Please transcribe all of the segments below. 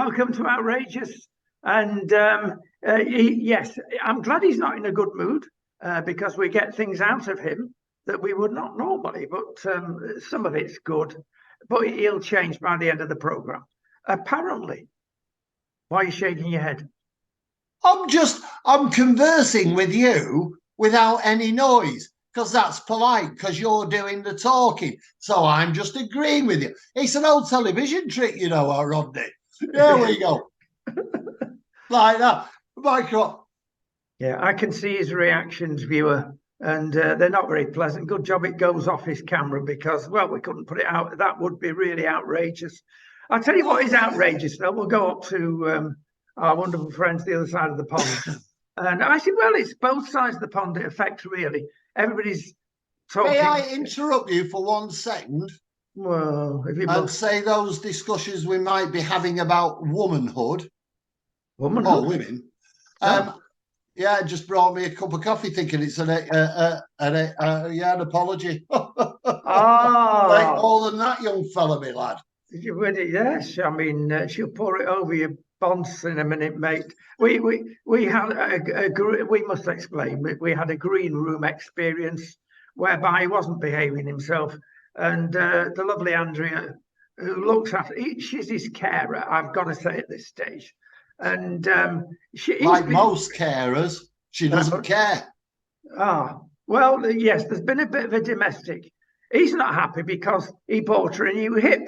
welcome to Outrageous. And yes, I'm glad he's not in a good mood because we get things out of him that we would not normally. But some of it's good, but he'll change by the end of the program. Apparently. Why are you shaking your head? I'm conversing with you without any noise because that's polite because you're doing the talking. So I'm just agreeing with you. It's an old television trick, you know, Rodney. There we go. Like that. Michael. Yeah, I can see his reactions, viewer, and they're not very pleasant. Good job it goes off his camera because, well, we couldn't put it out. That would be really outrageous. I'll tell you what is outrageous, though. We'll go up to our wonderful friends the other side of the pond. And I said, well, it's both sides of the pond that affect, really. Everybody's talking. May I interrupt you for 1 second? Well, if you and say those discussions we might be having about womanhood. Womanhood? Or women. Yeah, it just brought me a cup of coffee thinking it's an apology. Like more than that, young fella, me lad. Yes, I mean, she'll pour it over your bonds in a minute, mate. We had we must explain. We had a green room experience whereby he wasn't behaving himself, and the lovely Andrea, who looks after, she's his carer. I've got to say at this stage, and like most carers, she doesn't care. Well, yes, there's been a bit of a domestic. He's not happy because he bought her a new hip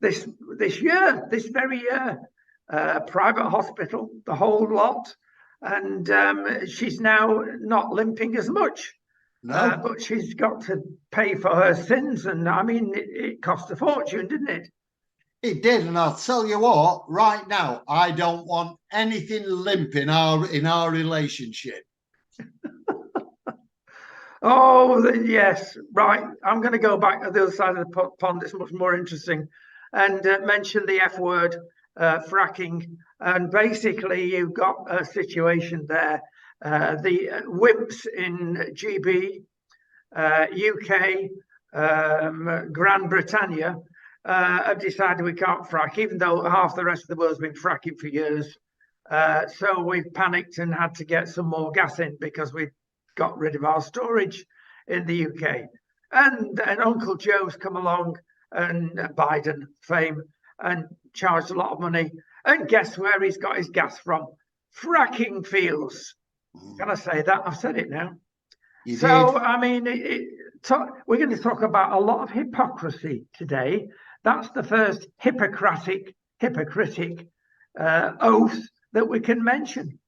this very year, private hospital, the whole lot, and she's now not limping as much. No, but she's got to pay for her sins, and I mean, it cost a fortune, didn't it? It did, and I'll tell you what. Right now, I don't want anything limp in our relationship. Yes, right. I'm going to go back to the other side of the pond. It's much more interesting, and mention the F word, fracking. And basically, you've got a situation there. The wimps in GB, UK, Grand Britannia have decided we can't frack, even though half the rest of the world's been fracking for years. So we've panicked and had to get some more gas in because we've got rid of our storage in the UK. And Uncle Joe's come along, and Biden fame, and charged a lot of money. And guess where he's got his gas from? Fracking fields. Can I say that? I've said it now. You did. I mean, we're going to talk about a lot of hypocrisy today. That's the first hypocritic oath that we can mention.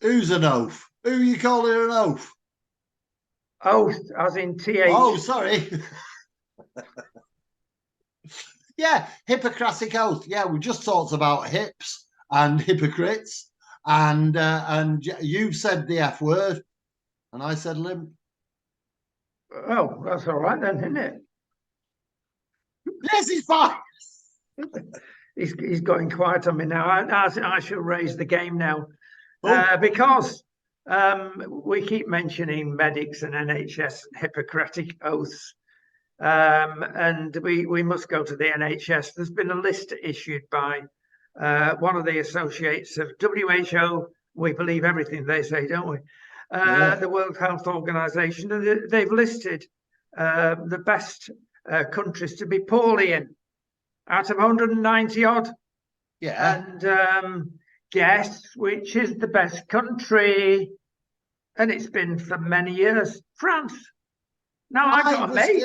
Who's an oath? Who you calling an oath? Oath, as in TH. Oh, sorry. Yeah, Hippocratic oath. Yeah, we just talked about hips and hypocrites, and you said the F word, and I said limp. Oh, that's all right then, isn't it? Yes, he's fine. He's going quiet on me now. I shall raise the game now because we keep mentioning medics and NHS and Hippocratic oaths, and we must go to the NHS. There's been a list issued by one of the associates of WHO. We believe everything they say, don't we? The World Health Organization. They've listed the best countries to be poorly in out of 190 odd. Yeah. And guess which is the best country? And it's been for many years, France. Now, I've got a mate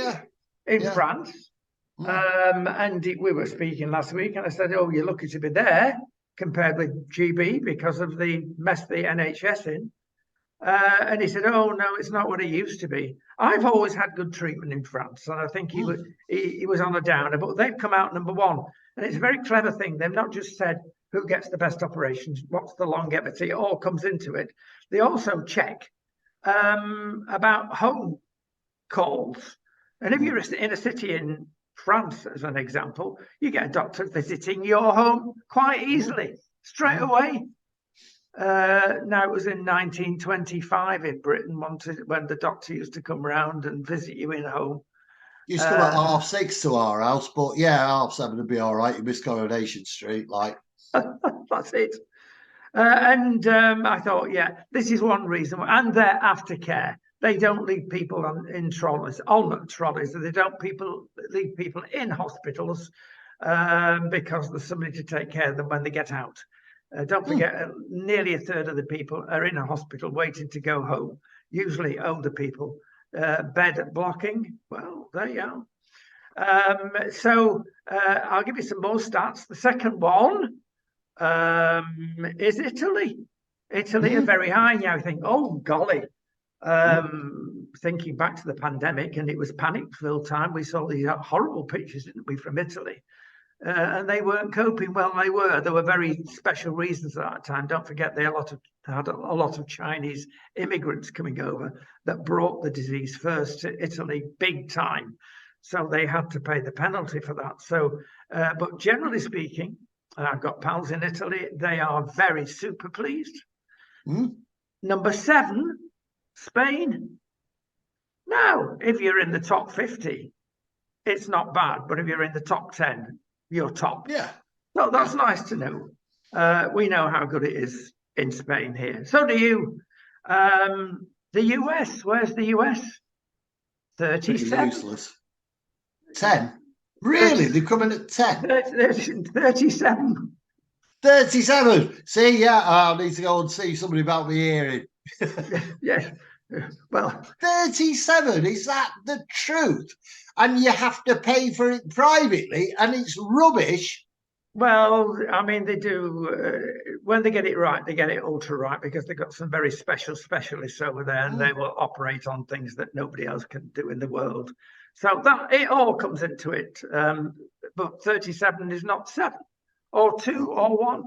in France. And we were speaking last week, and I said, oh, you're lucky to be there compared with GB because of the mess the NHS in. And he said, oh, no, it's not what it used to be. I've always had good treatment in France, and I think he was on a downer, but they've come out number one. And it's a very clever thing. They've not just said who gets the best operations, what's the longevity, it all comes into it. They also check about home calls. And if you're in a city in France, as an example, you get a doctor visiting your home quite easily, straight away. Now, it was in 1925 in Britain when the doctor used to come round and visit you in home. Used to come at 6:30 to our house, but yeah, 7:30 would be all right. You miss Coronation Street, like. That's it. And I thought, yeah, this is one reason. And their aftercare. They don't leave people in trolleys, on trolleys. They don't leave people in hospitals because there's somebody to take care of them when they get out. Don't forget, nearly a third of the people are in a hospital waiting to go home, usually older people. Bed blocking, well, there you go. So I'll give you some more stats. The second one is Italy. Italy are very high now. I think, oh golly. Thinking back to the pandemic, and it was panic-filled time. We saw these horrible pictures, didn't we, from Italy? And they weren't coping well. There were very special reasons at that time. Don't forget, they had a lot of Chinese immigrants coming over that brought the disease first to Italy, big time. So they had to pay the penalty for that. So, but generally speaking, I've got pals in Italy. They are very super pleased. Number 7, Spain. Now, if you're in the top 50, it's not bad. But if you're in the top 10, you're top. Yeah. So that's nice to know. We know how good it is in Spain here. So do you. The US, where's the US? 37. Useless. 10. Really? They're coming at 10? 37. 37. See, yeah, I need to go and see somebody about my hearing. Yes. Well, 37, is that the truth? And you have to pay for it privately, and it's rubbish. Well, I mean, they do. When they get it right, they get it ultra right, because they've got some very special specialists over there, and they will operate on things that nobody else can do in the world. So that it all comes into it. But 37 is not 7 or 2 or 1.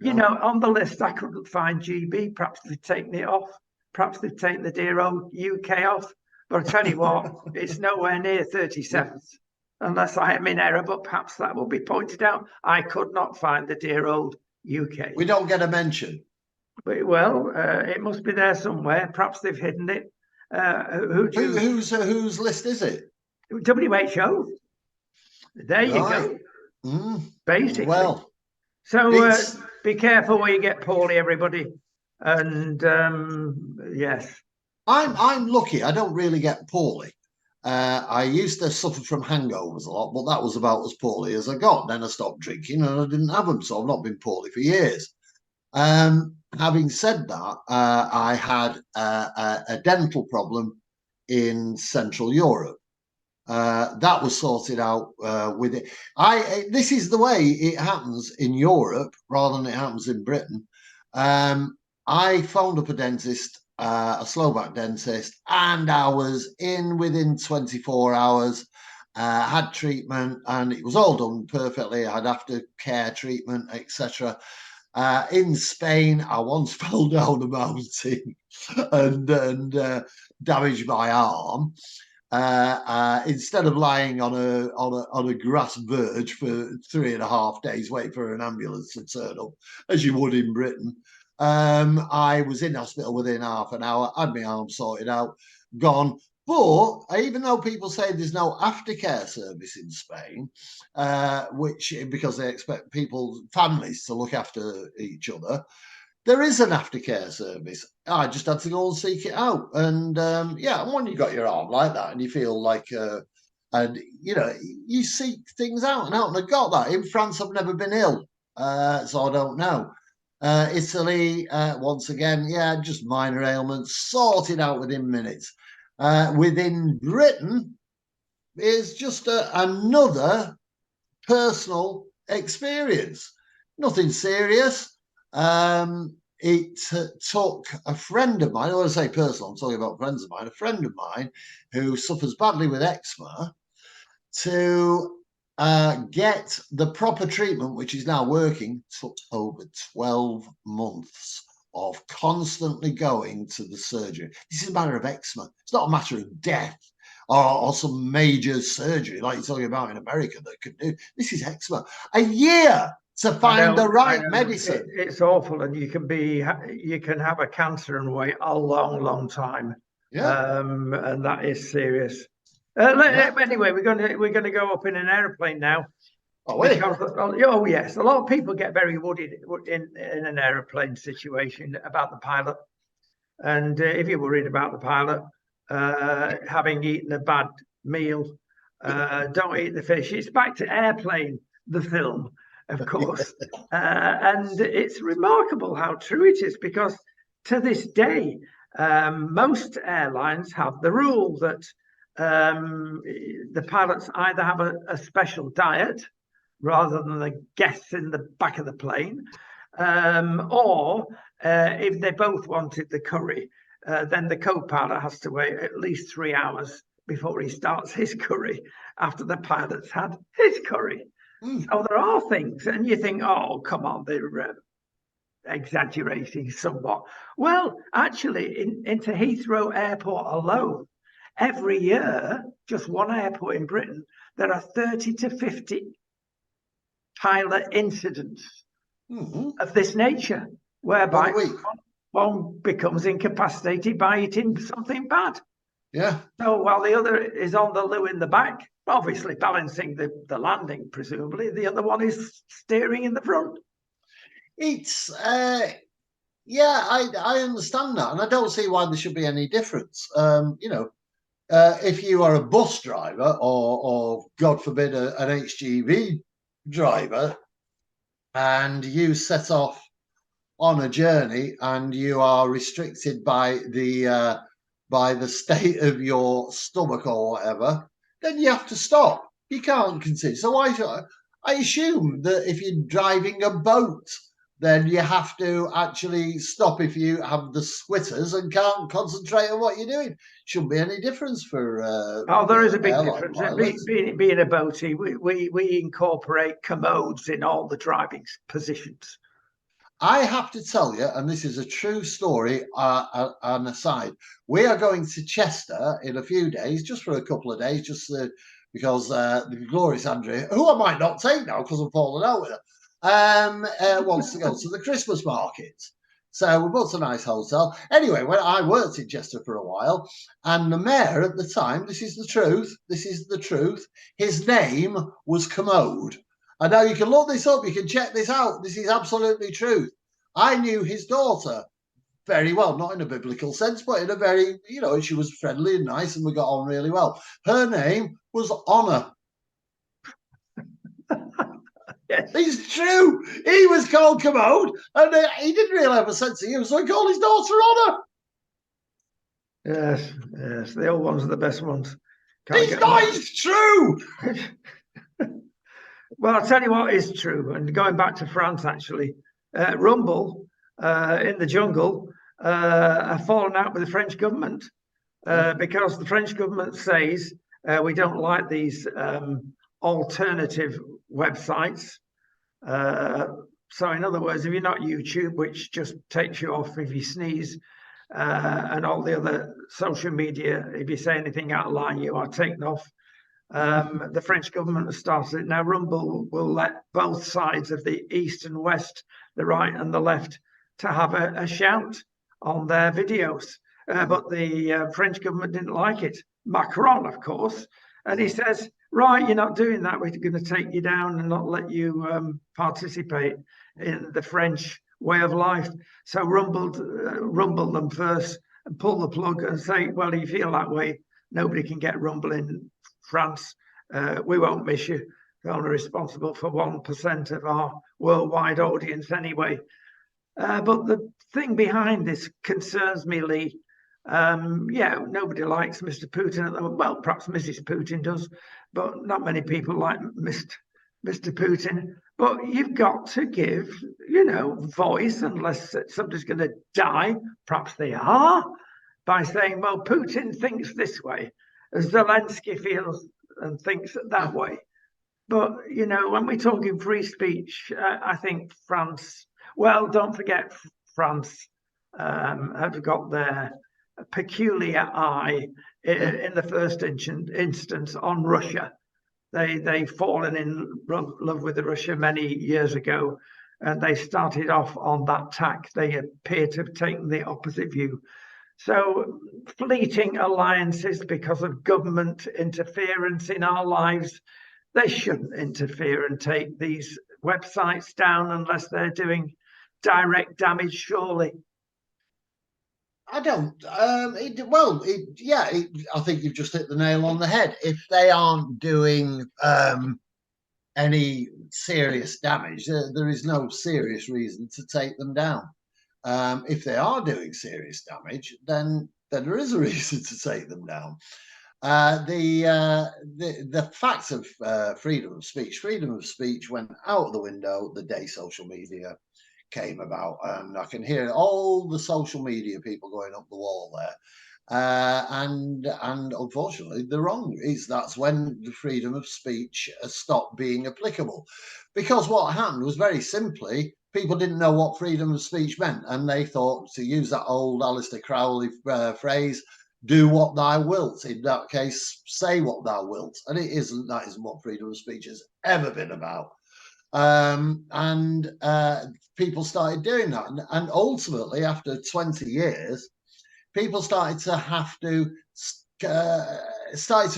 You know, on the list, I couldn't find GB. Perhaps they've taken it off. Perhaps they've taken the dear old UK off. But I tell you what, it's nowhere near 37th, unless I am in error, but perhaps that will be pointed out. I could not find the dear old UK. We don't get a mention. Well, it must be there somewhere. Perhaps they've hidden it. Whose list is it? WHO. There you go. Basically. Well, so be careful where you get poorly, everybody. And yes, I'm lucky. I don't really get poorly. I used to suffer from hangovers a lot, but that was about as poorly as I got. Then I stopped drinking and I didn't have them, so I've not been poorly for years. Having said that, I had a dental problem in Central Europe. That was sorted out with it. This is the way it happens in Europe rather than it happens in Britain. I phoned up a dentist, a Slovak dentist, and I was in within 24 hours, had treatment, and it was all done perfectly. I had aftercare treatment, etc. In Spain, I once fell down a mountain and damaged my arm. Instead of lying on a grass verge for 3.5 days waiting for an ambulance to turn up, as you would in Britain, I was in hospital within half an hour, had my arm sorted out, gone. But even though people say there's no aftercare service in Spain, because they expect families to look after each other, there is an aftercare service. I just had to go and seek it out. And when you got your arm like that and you feel like, and you seek things out and I got that. In France, I've never been ill, so I don't know. Italy, once again, just minor ailments, sorted out within minutes. Within Britain is just another personal experience. Nothing serious. It took a friend of mine, I want to say personal, I'm talking about friends of mine, a friend of mine who suffers badly with eczema, to get the proper treatment, which is now working. Took over 12 months of constantly going to the surgery. This is a matter of eczema. It's not a matter of death or some major surgery like you're talking about in America that could do. This is eczema. A year to find the right medicine. It's awful, and you can have a cancer and wait a long, long time. Yeah, and that is serious. Anyway, we're going to go up in an airplane now. Oh, wait. Oh, yes, a lot of people get very worried in an aeroplane situation about the pilot. And if you're worried about the pilot having eaten a bad meal, don't eat the fish. It's back to Airplane, the film, of course. And it's remarkable how true it is, because to this day, most airlines have the rule that the pilots either have a special diet rather than the guests in the back of the plane, or if they both wanted the curry, then the co-pilot has to wait at least 3 hours before he starts his curry after the pilot's had his curry. So there are things, and you think, oh, come on, they're exaggerating somewhat. Well, actually, into Heathrow Airport alone, every year, just one airport in Britain, there are 30 to 50 pilot incidents of this nature, whereby one becomes incapacitated by eating something bad. Yeah. So while the other is on the loo in the back, obviously balancing the landing, presumably, the other one is steering in the front. It's yeah, I understand that, and I don't see why there should be any difference. If you are a bus driver or God forbid an HGV driver, and you set off on a journey and you are restricted by the state of your stomach or whatever, then you have to stop. You can't continue. So I assume that if you're driving a boat, then you have to actually stop if you have the squitters and can't concentrate on what you're doing. Shouldn't be any difference for. There is a big difference. Being a boatie, we incorporate commodes in all the driving positions. I have to tell you, and this is a true story, an aside, we are going to Chester in a few days, just for a couple of days, just because the glorious Andrea, who I might not take now because I'm falling out with her, wants to go to the Christmas market. So we booked a nice hotel. Anyway, when I worked in Chester for a while, and the mayor at the time, this is the truth, his name was Commode. And now you can look this up, you can check this out. This is absolutely true. I knew his daughter very well, not in a biblical sense, but in a very, she was friendly and nice, and we got on really well. Her name was Honor. Yes. It's true. He was called Commode, and he didn't really have a sense of humor, so he called his daughter Honor. Yes. The old ones are the best ones. It's true. Well, I'll tell you what is true, and going back to France, actually, Rumble in the jungle have fallen out with the French government because the French government says we don't like these alternative websites. So in other words, if you're not YouTube, which just takes you off if you sneeze, and all the other social media, if you say anything out of line, you are taken off. The French government has started it. Now Rumble will let both sides of the east and west, the right and the left, to have a shout on their videos. But the French government didn't like it. Macron, of course, and he says, right, you're not doing that. We're going to take you down and not let you participate in the French way of life. So rumble them first and pull the plug and say, well, if you feel that way, nobody can get Rumble in France. We won't miss you. We're only responsible for 1% of our worldwide audience anyway. But the thing behind this concerns me, Leigh. Nobody likes Mr. Putin. Well, perhaps Mrs. Putin does, but not many people like Mr. Putin. But you've got to give, voice, unless somebody's going to die. Perhaps they are, by saying, well, Putin thinks this way, Zelensky feels and thinks that way. But, when we're talking free speech, I think France, well, don't forget France have got their peculiar eye in the first instance on Russia. They've fallen in love with Russia many years ago, and they started off on that tack. They appear to have taken the opposite view. So fleeting alliances because of government interference in our lives, They shouldn't interfere and take these websites down unless they're doing direct damage, surely. I don't. I think you've just hit the nail on the head. If they aren't doing any serious damage, there is no serious reason to take them down. If they are doing serious damage, then there is a reason to take them down. The facts of freedom of speech went out of the window the day social media came about, and I can hear all the social media people going up the wall there. And unfortunately, the wrong is that's when the freedom of speech stopped being applicable, because what happened was very simply people didn't know what freedom of speech meant, and they thought, to use that old Aleister Crowley phrase, do what thou wilt. In that case, say what thou wilt, and that isn't what freedom of speech has ever been about. People started doing that, and ultimately, after 20 years, people started to have to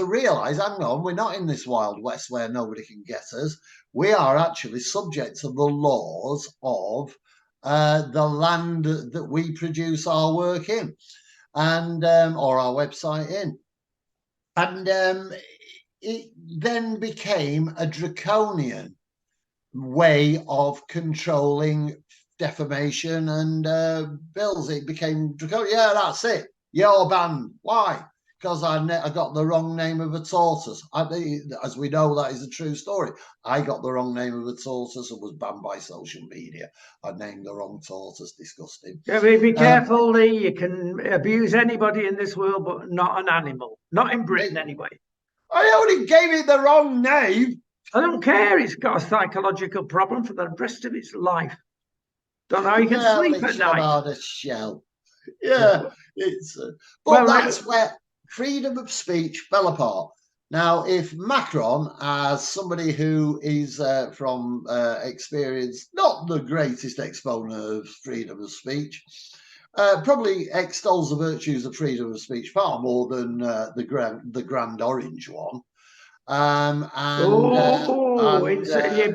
realize, hang on, we're not in this Wild West where nobody can get us. We are actually subject to the laws of the land that we produce our work in, and or our website in. And it then became a draconian way of controlling defamation and bills. It became draconian. Yeah, that's it. You're banned. Why? Because I got the wrong name of a tortoise. As we know, that is a true story. I got the wrong name of a tortoise and was banned by social media. I named the wrong tortoise. Disgusting. Yeah, be careful, Leigh. You can abuse anybody in this world, but not an animal. Not in Britain, anyway. I only gave it the wrong name. I don't care. It's got a psychological problem for the rest of its life. Don't know how you can sleep at night. On a shell. Yeah, it's. But that's where freedom of speech fell apart. Now, if Macron, as somebody who is from experience, not the greatest exponent of freedom of speech, probably extols the virtues of freedom of speech far more than the Grand Orange one. You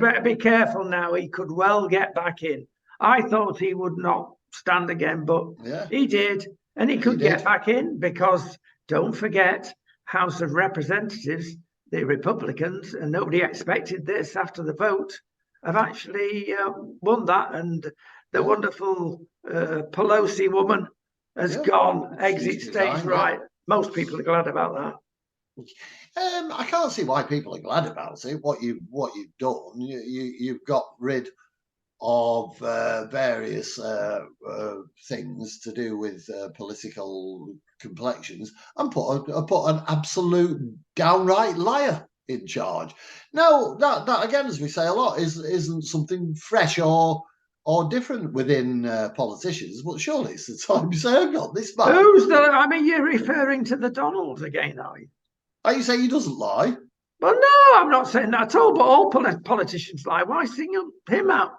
better be careful now. He could well get back in. I thought he would not stand again, but he did, and he could get back in because, don't forget, House of Representatives, the Republicans, and nobody expected this after the vote, have actually won that, and the wonderful Pelosi woman has gone exit stage right. Most people are glad about that. I can't see why people are glad about it. What you've done, you've got rid of various things to do with political complexions and put an absolute downright liar in charge. No, that again, as we say a lot, isn't something fresh or different within politicians, but surely it's the time to say, hang on, this man. I mean, you're referring to the Donald again, are you? Are you saying he doesn't lie? Well, no, I'm not saying that at all, but all politicians lie. Why single him out?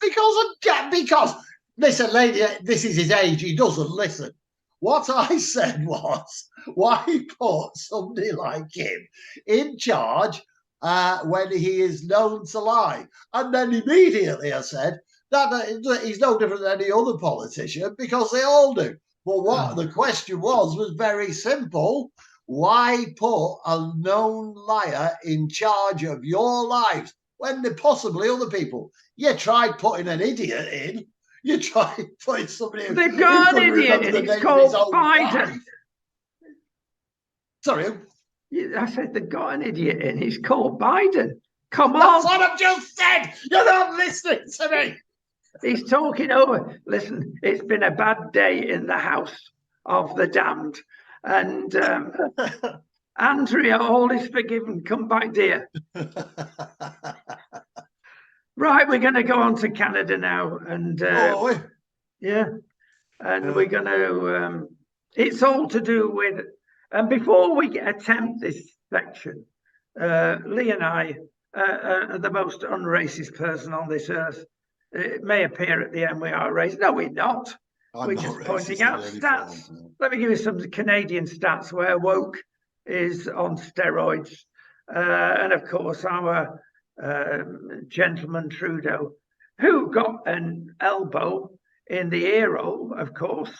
Because listen, lady, this is his age. He doesn't listen. What I said was, why put somebody like him in charge when he is known to lie? And then immediately I said that he's no different than any other politician because they all do. But what the question was very simple. Why put a known liar in charge of your lives when there possibly other people? You tried putting an idiot in. You tried putting somebody in. They've got an idiot and it's called Biden. Sorry? I said they've got an idiot in. He's called Biden. Come on. That's what I've just said. You're not listening to me. He's talking over. Listen, it's been a bad day in the house of the damned. And Andrea, all is forgiven. Come back, dear. Right, we're going to go on to Canada now, and we're going to. It's all to do with. And before we attempt this section, Leigh and I are the most unracist person on this earth. It may appear at the end we are racist. No, we're not. We're just pointing out stats. Let me give you some Canadian stats where woke is on steroids. and of course our gentleman Trudeau, who got an elbow in the ear hole, of course,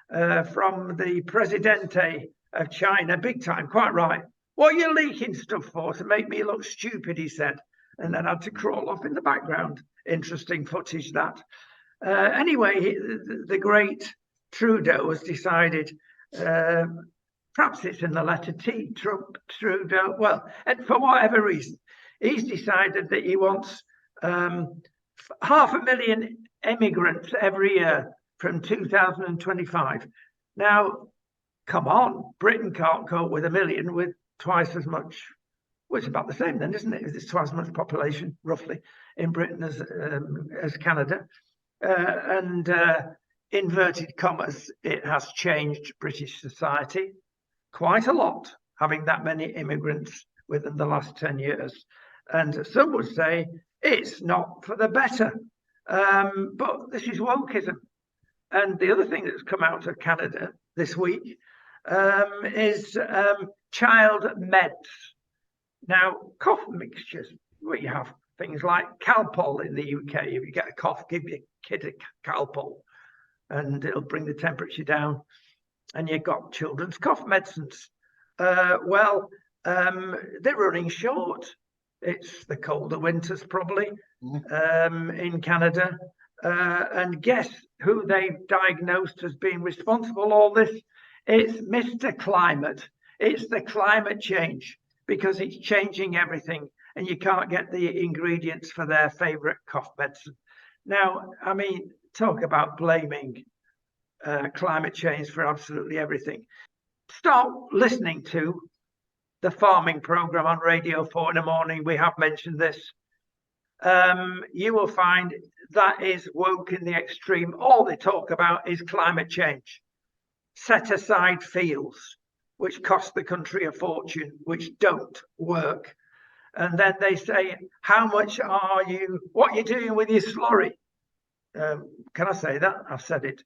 from the Presidente of China, big time, quite right. What are you leaking stuff for? To make me look stupid, he said, and then had to crawl off in the background. Interesting footage, that. Anyway, the great Trudeau has decided, perhaps it's in the letter T, Trudeau, well, and for whatever reason, he's decided that he wants 500,000 immigrants every year from 2025. Now, come on, Britain can't cope with 1 million with twice as much. Well, it's about the same then, isn't it? It's twice as much population, roughly, in Britain as Canada. And inverted commas, it has changed British society quite a lot, having that many immigrants within the last 10 years. And some would say it's not for the better. But this is wokeism. And the other thing that's come out of Canada this week is child meds. Now, cough mixtures, we have things like Calpol in the UK. If you get a cough, give your kid a Calpol and it'll bring the temperature down. And you've got children's cough medicines. Well, they're running short. It's the colder winters, probably, in Canada. And guess who they've diagnosed as being responsible for all this? It's Mr. Climate. It's the climate change, because it's changing everything and you can't get the ingredients for their favorite cough medicine. Now, I mean, talk about blaming climate change for absolutely everything. Start listening to the farming program on Radio 4 in the morning. We have mentioned this. You will find that is woke in the extreme. All they talk about is climate change. Set aside fields, which cost the country a fortune, which don't work. And then they say, how much are you, what are you doing with your slurry? Can I say that? I've said it.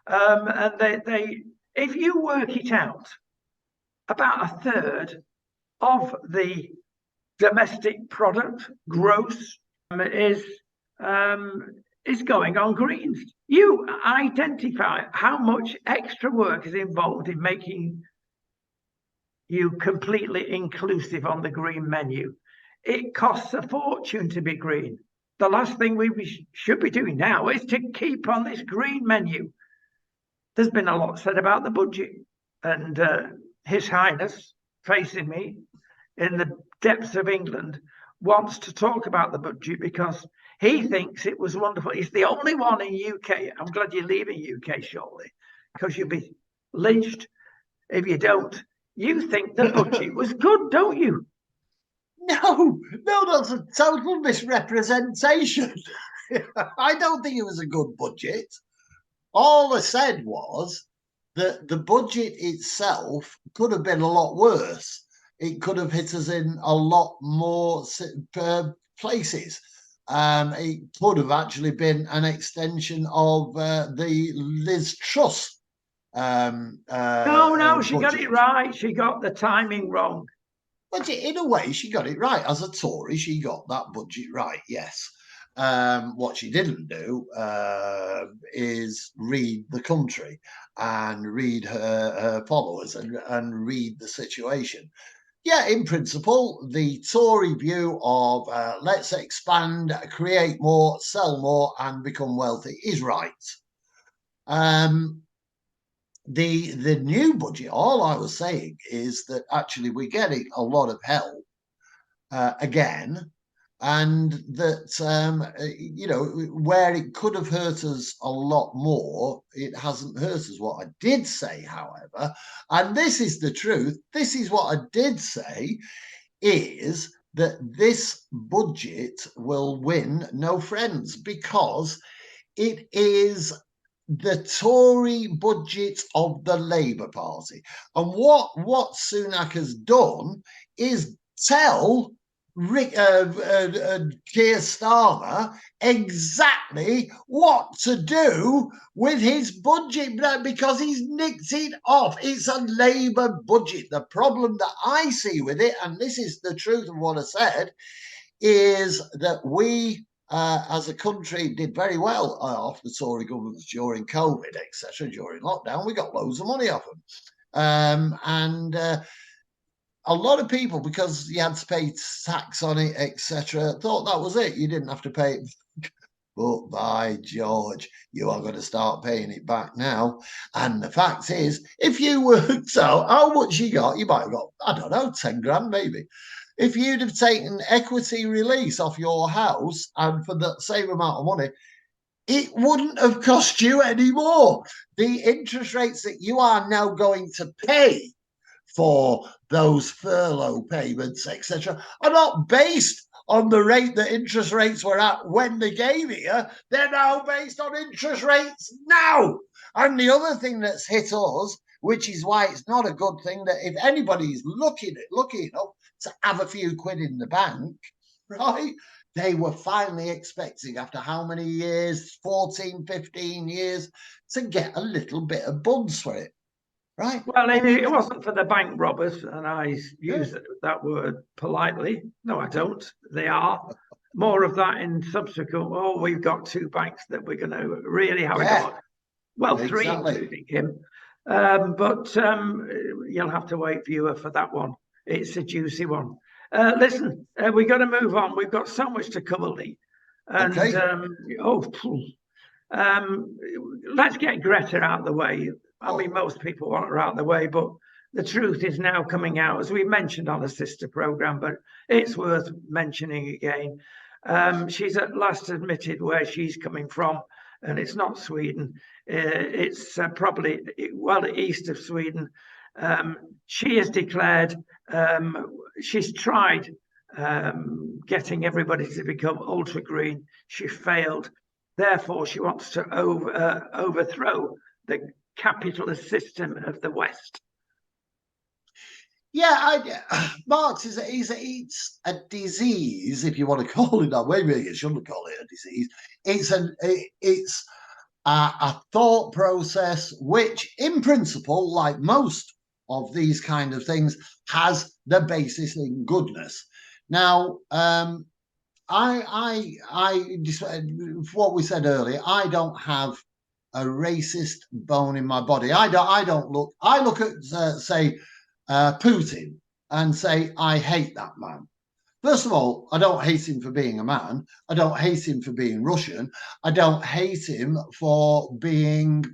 And they, if you work it out, about a third of the domestic product gross is going on greens. You identify how much extra work is involved in making you completely inclusive on the green menu. It costs a fortune to be green. The last thing we should be doing now is to keep on this green menu. There's been a lot said about the budget, and His Highness, facing me in the depths of England, wants to talk about the budget because he thinks it was wonderful. He's the only one in UK. I'm glad you're leaving UK shortly, because you'll be lynched if you don't. You think the budget was good, don't you? No, that's a total misrepresentation. I don't think it was a good budget. All I said was that the budget itself could have been a lot worse. It could have hit us in a lot more places. It could have actually been an extension of the Liz Truss. No, she got it right. She got the timing wrong. But in a way, she got it right. As a Tory, she got that budget right, yes. What she didn't do is read the country and read her followers and read the situation. Yeah, in principle, the Tory view of let's expand, create more, sell more, and become wealthy is right. The new budget, all I was saying is that actually we're getting a lot of help again, and that where it could have hurt us a lot more, it hasn't hurt us. What I did say, however, and this is the truth, this is what I did say, is that this budget will win no friends, because it is the Tory budget of the Labour Party. And what Sunak has done is tell Keir Starmer exactly what to do with his budget because he's nicked it off. It's a Labour budget. The problem that I see with it, and this is the truth of what I said, is that we as a country did very well off the Tory governments during COVID, etc., during lockdown. We got loads of money off them. A lot of people, because you had to pay tax on it, etc., thought that was it. You didn't have to pay it. But by George, you are going to start paying it back now. And the fact is, if you worked out how much you got, you might have got, I don't know, 10 grand maybe. If you'd have taken equity release off your house and for the same amount of money, it wouldn't have cost you any more. The interest rates that you are now going to pay for those furlough payments, etc., are not based on the rate that interest rates were at when they gave it you. They're now based on interest rates now. And the other thing that's hit us, which is why it's not a good thing, that if anybody's lucky enough to have a few quid in the bank, right, they were finally expecting, after how many years, 14, 15 years, to get a little bit of buds for it. Right. Well, it wasn't for the bank robbers, and I use that word politely. No, I don't. They are. More of that in subsequent. Oh, we've got 2 banks that we're going to really have a go. Well, exactly. 3, including him. But you'll have to wait, viewer, for that one. It's a juicy one. Listen, we've got to move on. We've got so much to cover, Leigh. And let's get Greta out of the way. I mean, most people want her out of the way, but the truth is now coming out, as we mentioned on the sister program, but it's worth mentioning again. She's at last admitted where she's coming from, and it's not Sweden. It's probably well east of Sweden. She has declared she's tried getting everybody to become ultra green. She failed. Therefore, she wants to overthrow the capitalist system of the West. Yeah, Marx it's a disease, if you want to call it that way. Maybe you shouldn't call it a disease. It's a thought process which, in principle, like most of these kind of things, has the basis in goodness. Now, what we said earlier, I don't have a racist bone in my body. I look at say Putin and say I hate that man. First of all, I don't hate him for being a man. I don't hate him for being Russian. I don't hate him for being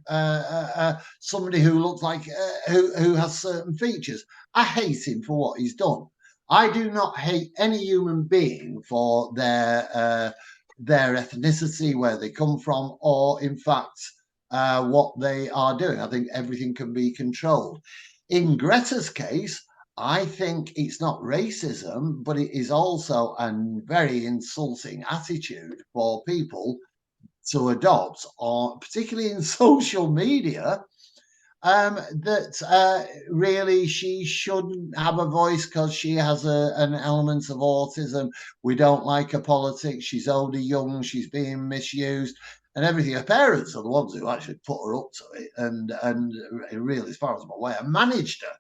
somebody who looks like who has certain features. I hate him for what he's done. I do not hate any human being for their ethnicity, where they come from, or in fact what they are doing. I think everything can be controlled. In Greta's case, I think it's not racism, but it is also a very insulting attitude for people to adopt, or particularly in social media, that really she shouldn't have a voice because she has an element of autism. We don't like her politics. She's only young. She's being misused and everything. Her parents are the ones who actually put her up to it, and really, as far as I'm aware, managed her.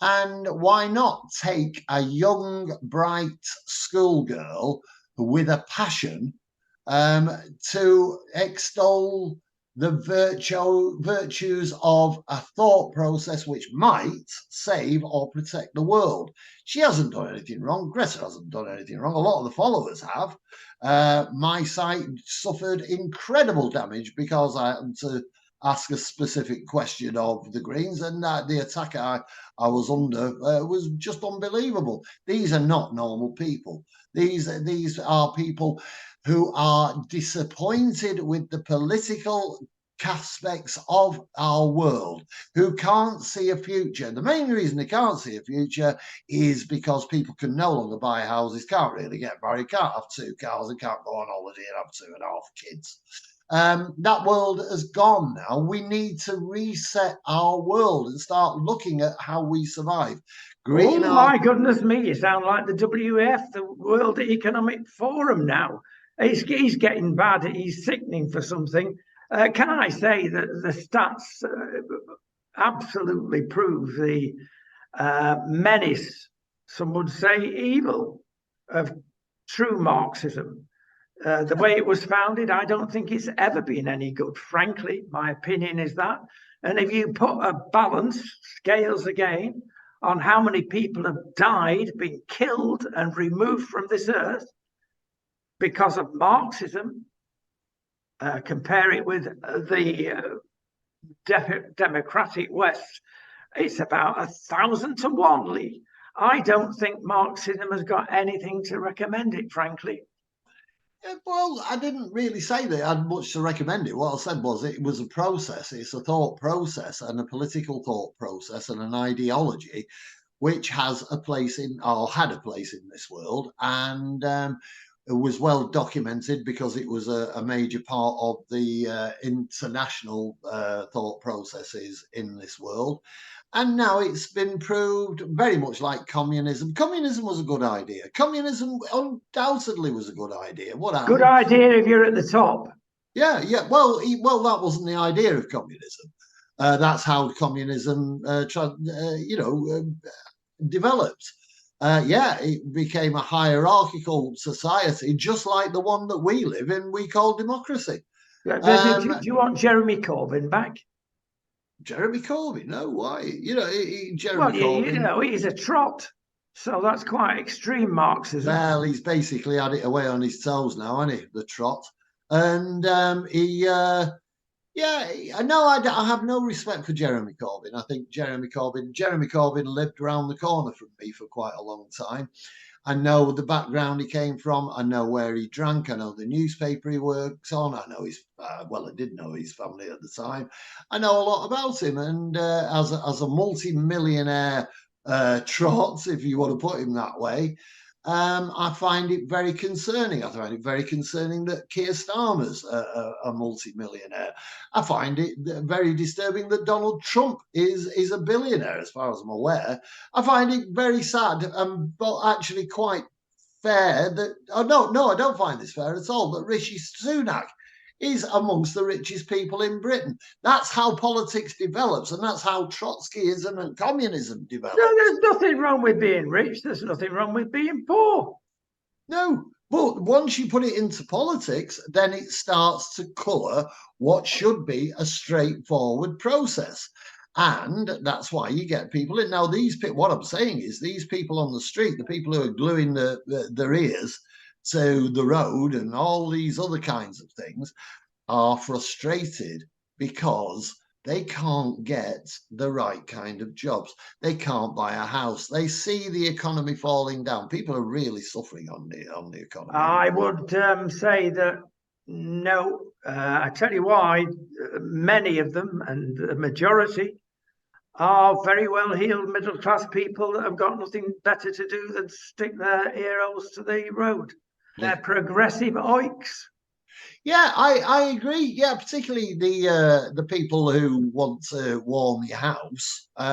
And why not take a young, bright schoolgirl with a passion to extol the virtues of a thought process which might save or protect the world? She hasn't done anything wrong. Greta hasn't done anything wrong. A lot of the followers have. My site suffered incredible damage because I had to ask a specific question of the Greens, and the attack I was under was just unbelievable. These are not normal people. These are people who are disappointed with the political aspects of our world, who can't see a future. The main reason they can't see a future is because people can no longer buy houses, can't really get married, can't have 2 cars, and can't go on holiday and have 2.5 kids. That world has gone now. We need to reset our world and start looking at how we survive. Green Oh my goodness me! You sound like the WEF, the World Economic Forum now. He's getting bad. He's sickening for something. Can I say that the stats absolutely prove the menace, some would say evil, of true Marxism. The way it was founded, I don't think it's ever been any good, frankly. My opinion is that. And if you put a balance, scales again, on how many people have died, been killed, and removed from this earth because of Marxism, compare it with the democratic West, it's about 1,000 to 1, Leigh. I don't think Marxism has got anything to recommend it, frankly. Well, I didn't really say that I had much to recommend it. What I said was it was a process. It's a thought process and a political thought process and an ideology which has a place in, or had a place in this world. And it was well documented because it was a major part of the international thought processes in this world. And now it's been proved very much like communism. Communism was a good idea. Communism undoubtedly was a good idea. What happened? Good idea if you're at the top. Yeah. Well, that wasn't the idea of communism. That's how communism, developed. It became a hierarchical society, just like the one that we live in, we call democracy. Do you want Jeremy Corbyn back? Jeremy Corbyn? No, why? Corbyn. He's a trot, so that's quite extreme Marxism. Well, he's basically had it away on his toes now, hasn't he? The trot, and I have no respect for Jeremy Corbyn. I think Jeremy Corbyn lived around the corner from me for quite a long time. I know the background he came from. I know where he drank. I know the newspaper he works on. I know I did know his family at the time. I know a lot about him. And as a multi-millionaire trot, if you want to put him that way, I find it very concerning. I find it very concerning that Keir Starmer's a multi-millionaire. I find it very disturbing that Donald Trump is a billionaire, as far as I'm aware. I find it very sad, but actually quite fair that... No, I don't find this fair at all, that Rishi Sunak is amongst the richest people in Britain. That's how politics develops, and that's how Trotskyism and communism develops. No, there's nothing wrong with being rich. There's nothing wrong with being poor. No, but once you put it into politics, then it starts to colour what should be a straightforward process. And that's why you get people in. Now, what I'm saying is these people on the street, the people who are gluing their ears to the road and all these other kinds of things, are frustrated because they can't get the right kind of jobs. They can't buy a house. They see the economy falling down. People are really suffering on the economy. I would say that no. I tell you why. Many of them, and the majority, are very well-heeled middle-class people that have got nothing better to do than stick their ear holes to the road. They're progressive oiks. Yeah, I agree. Yeah, particularly the people who want to warm your house. They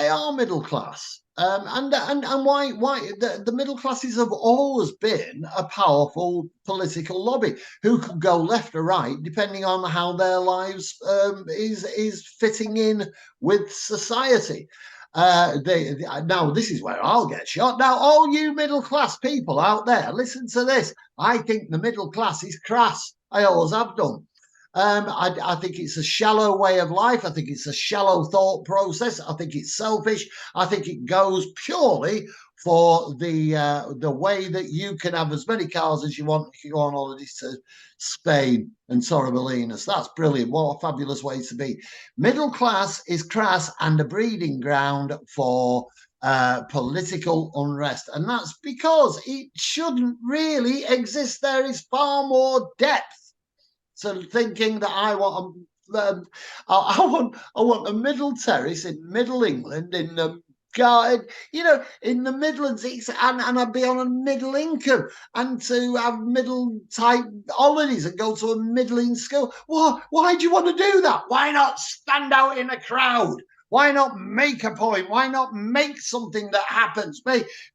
are middle class. And why the middle classes have always been a powerful political lobby who could go left or right depending on how their lives is fitting in with society. Now this is where I'll get shot. Now, all you middle class people out there, listen to this. I think the middle class is crass. I always have done. I think it's a shallow way of life. I think it's a shallow thought process. I think it's selfish. I think it goes purely for the way that you can have as many cars as you want if you go on holidays to Spain and Torremolinos. That's brilliant. What a fabulous way to be. Middle class is crass and a breeding ground for political unrest. And that's because it shouldn't really exist. There is far more depth to thinking that I want a middle terrace in Middle England in the garden, in the Midlands, and I'd be on a middle income, and to have middle type holidays and go to a middling school. Why do you want to do that? Why not stand out in a crowd? Why not make a point? Why not make something that happens?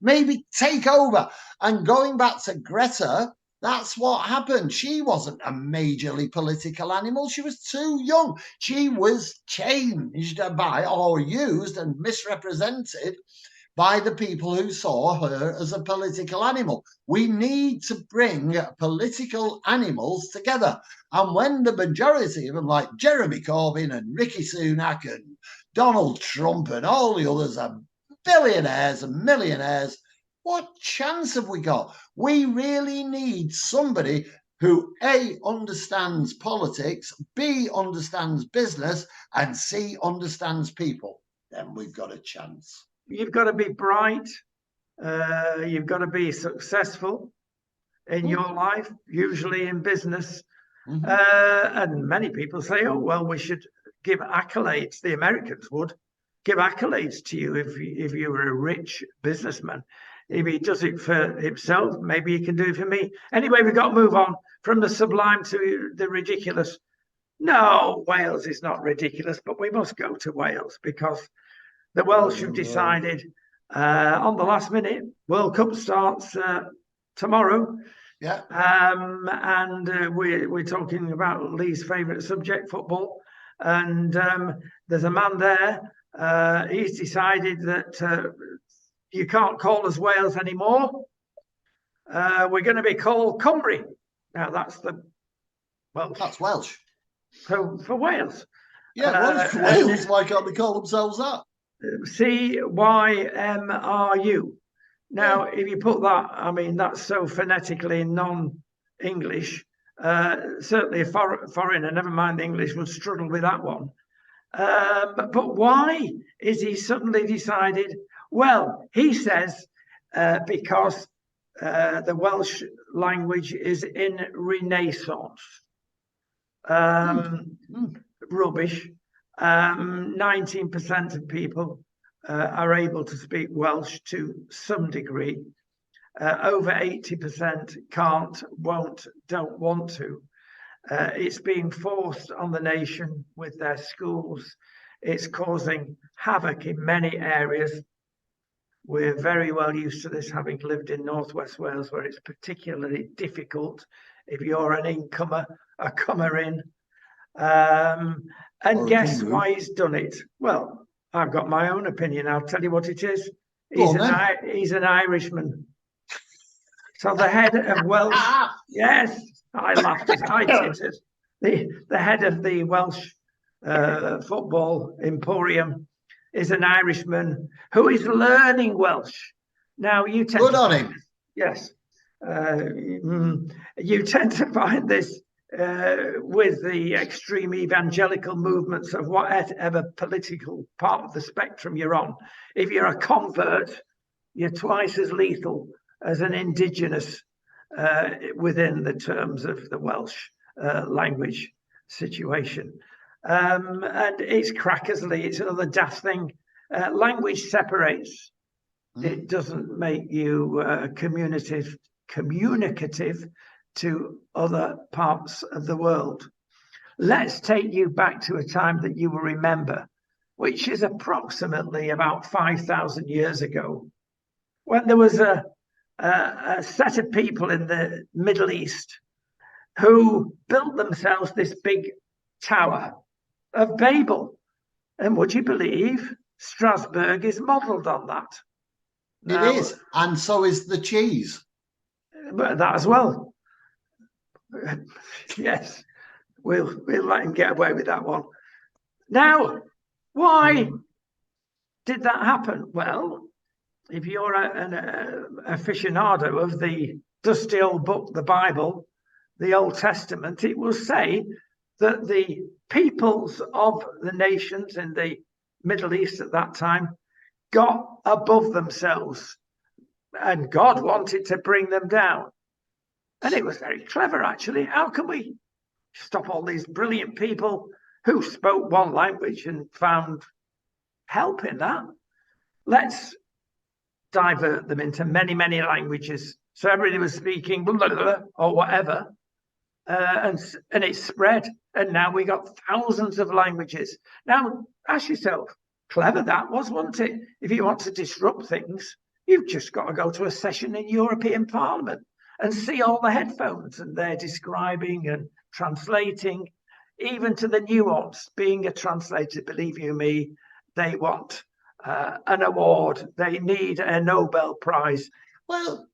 Maybe take over. And going back to Greta, that's what happened. She wasn't a majorly political animal. She was too young. She was changed by, or used and misrepresented by the people who saw her as a political animal. We need to bring political animals together. And when the majority of them, like Jeremy Corbyn and Rishi Sunak and Donald Trump and all the others, are billionaires and millionaires, what chance have we got? We really need somebody who A, understands politics, B, understands business, and C, understands people. Then we've got a chance. You've got to be bright. You've got to be successful in your life, usually in business. And many people say, oh, well, we should give accolades. The Americans would give accolades to you if you were a rich businessman. If he does it for himself, maybe he can do it for me. Anyway, we've got to move on from the sublime to the ridiculous. No, Wales is not ridiculous, but we must go to Wales because the Welsh have decided on the last minute. World Cup starts tomorrow. Yeah. And we're talking about Leigh's favourite subject, football. And there's a man there. He's decided that you can't call us Wales anymore. We're going to be called Cymru. Now that's the Welsh. That's Welsh. For Wales. Yeah, Wales. Why can't they call themselves that? CYMRU. Now, if you put that, I mean, that's so phonetically non-English. Certainly a foreigner, never mind the English, would struggle with that one. But why is he suddenly decided? Well, he says because the Welsh language is in renaissance. Rubbish. 19% of people are able to speak Welsh to some degree. Over 80% can't, won't, don't want to. It's being forced on the nation with their schools. It's causing havoc in many areas. We're very well used to this, having lived in Northwest Wales, where it's particularly difficult if you're an incomer, a comer in. And guess why he's done it? Well, I've got my own opinion. I'll tell you what it is. He's an Irishman. So the head of Welsh, yes, I laughed as I did it. The head of the Welsh football emporium is an Irishman who is learning Welsh. Now you tend good on him. Yes, you tend to find this with the extreme evangelical movements of whatever political part of the spectrum you're on. If you're a convert, you're twice as lethal as an indigenous within the terms of the Welsh language situation. And it's crackersly. It's another daft thing. Language separates. It doesn't make you communicative to other parts of the world. Let's take you back to a time that you will remember, which is approximately about 5,000 years ago, when there was a set of people in the Middle East who built themselves this big tower of Babel. And would you believe Strasbourg is modelled on that? Now, it is, and so is the cheese. But that as well. Yes, we'll let him get away with that one. Now, why did that happen? Well, if you're an aficionado of the dusty old book, the Bible, the Old Testament, it will say that the peoples of the nations in the Middle East at that time got above themselves, and God wanted to bring them down. And it was very clever, actually. How can we stop all these brilliant people who spoke one language and found help in that? Let's divert them into many, many languages. So everybody was speaking blah, blah, blah, or whatever, and it spread. And now we got thousands of languages. Now, ask yourself, Clever that was, wasn't it? If you want to disrupt things, you've just got to go to a session in European Parliament and see all the headphones, and they're describing and translating, even to the nuance. Being a translator, believe you me, they want an award. They need a Nobel Prize. Well,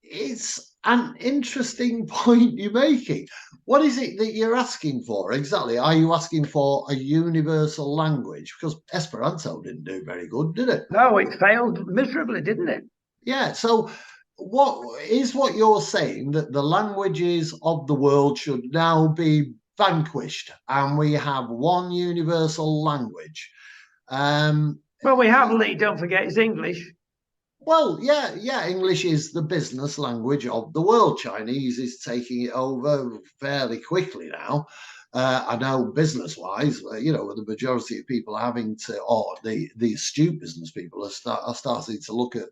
it's an interesting point you're making. What is it that you're asking for exactly? Are you asking for a universal language? Because Esperanto didn't do very good, did it? No, it failed miserably, didn't it? Yeah. So what you're saying, that the languages of the world should now be vanquished and we have one universal language? Well, we have, Leigh, don't forget, it's English. Well, yeah, English is the business language of the world. Chinese is taking it over fairly quickly now. I know business-wise, the majority of people are having to, or the astute business people are starting to look at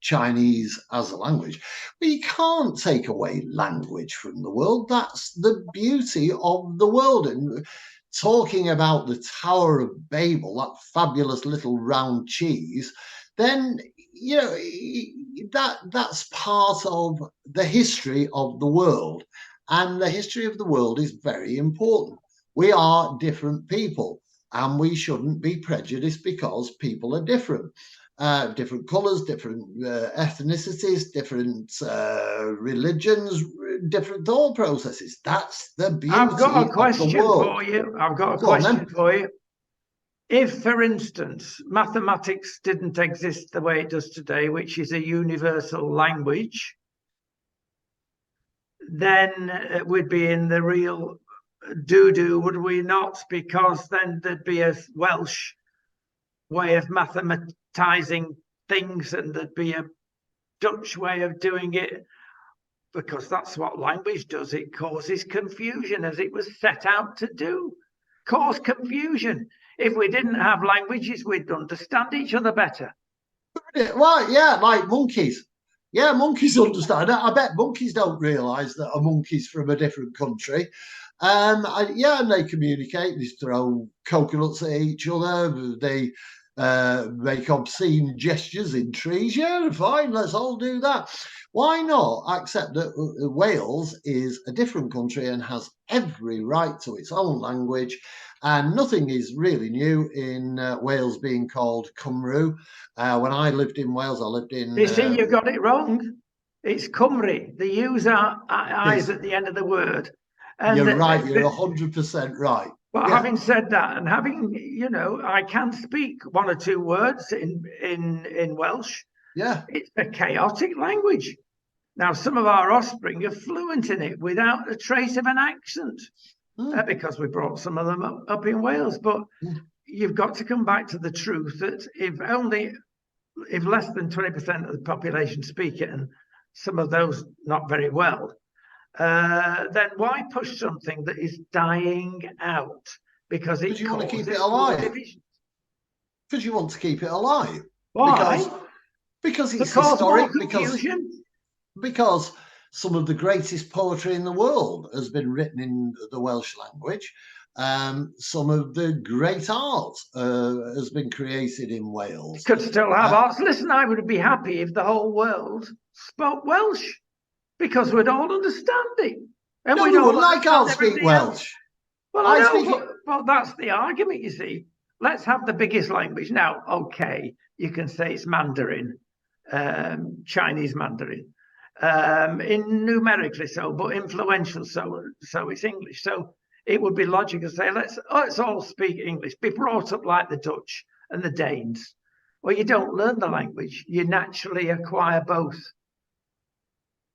Chinese as a language. But you can't take away language from the world. That's the beauty of the world. And talking about the Tower of Babel, that fabulous little round cheese, then that's part of the history of the world, and the history of the world is very important. We are different people, and we shouldn't be prejudiced because people are different. Different colors, different ethnicities, different religions, different thought processes. That's the beauty of the world. I've got a question for you. I've got a question for you. If, for instance, mathematics didn't exist the way it does today, which is a universal language, then we'd be in the real doo-doo, would we not? Because then there'd be a Welsh way of mathematizing things, and there'd be a Dutch way of doing it, because that's what language does. It causes confusion, as it was set out to do. Cause confusion. If we didn't have languages, we'd understand each other better. Well, yeah, like monkeys. Yeah, monkeys understand. I bet monkeys don't realise that a monkey's from a different country. And they communicate. They throw coconuts at each other. They make obscene gestures in trees. Yeah, fine, let's all do that. Why not accept that Wales is a different country and has every right to its own language? And nothing is really new in Wales being called Cymru. When I lived in Wales, I lived in... You see, you got it wrong. It's Cymru. They use our eyes at the end of the word. And you're right. You're 100% right. But having said that, and having, I can speak one or two words in Welsh. Yeah. It's a chaotic language. Now, some of our offspring are fluent in it without a trace of an accent. Because we brought some of them up in Wales. But you've got to come back to the truth that if less than 20% of the population speak it, and some of those not very well, then why push something that is dying out? Because you want to keep it alive. Because you want to keep it alive. Why? Because it's historic. Because some of the greatest poetry in the world has been written in the Welsh language. Some of the great art has been created in Wales. Could still have arts. Listen, I would be happy if the whole world spoke Welsh, because we'd all understand it. And no, we don't I can't speak Welsh. Well, I know, but that's the argument, you see. Let's have the biggest language. Now, okay, you can say it's Mandarin, Chinese Mandarin. In numerically so, but influential so it's English. So it would be logical to say let's all speak English, be brought up like the Dutch and the Danes. Well, you don't learn the language, you naturally acquire both.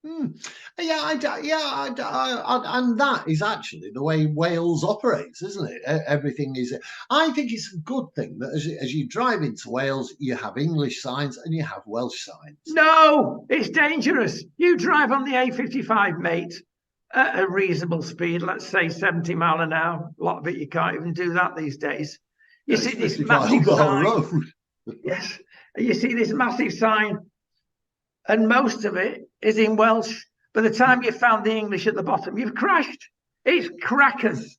And that is actually the way Wales operates, isn't it? Everything is. I think it's a good thing that as you drive into Wales, you have English signs and you have Welsh signs. No, it's dangerous. You drive on the A55, mate, at a reasonable speed, let's say 70 mile an hour. A lot of it you can't even do that these days. You see this massive sign. Road. Yes, you see this massive sign, and most of it is in Welsh. By the time you found the English at the bottom, you've crashed. It's crackers.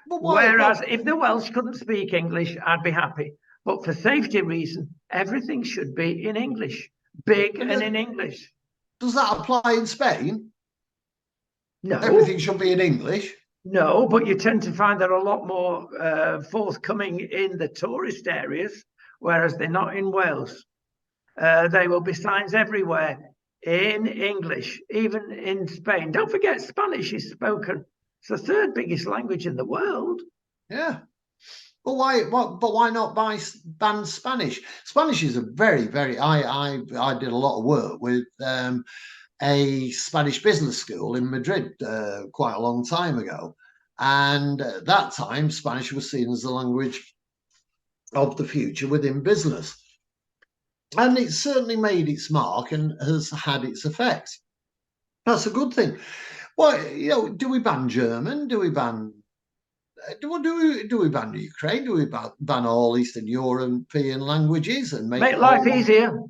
Whereas if the Welsh couldn't speak English, I'd be happy. But for safety reason, everything should be in English, big and in English. Does that apply in Spain? No. Everything should be in English? No, but you tend to find they're a lot more forthcoming in the tourist areas, whereas they're not in Wales. There will be signs everywhere in English, even in Spain. Don't forget, Spanish is spoken. It's the third biggest language in the world. Yeah. But why? But why not ban Spanish? Spanish is a very, very. I did a lot of work with a Spanish business school in Madrid quite a long time ago, and at that time Spanish was seen as the language of the future within business, and it certainly made its mark and has had its effects. That's a good thing. Well, do we ban German? Do we ban? Do we ban Ukraine? Do we ban all Eastern European languages and make life easier?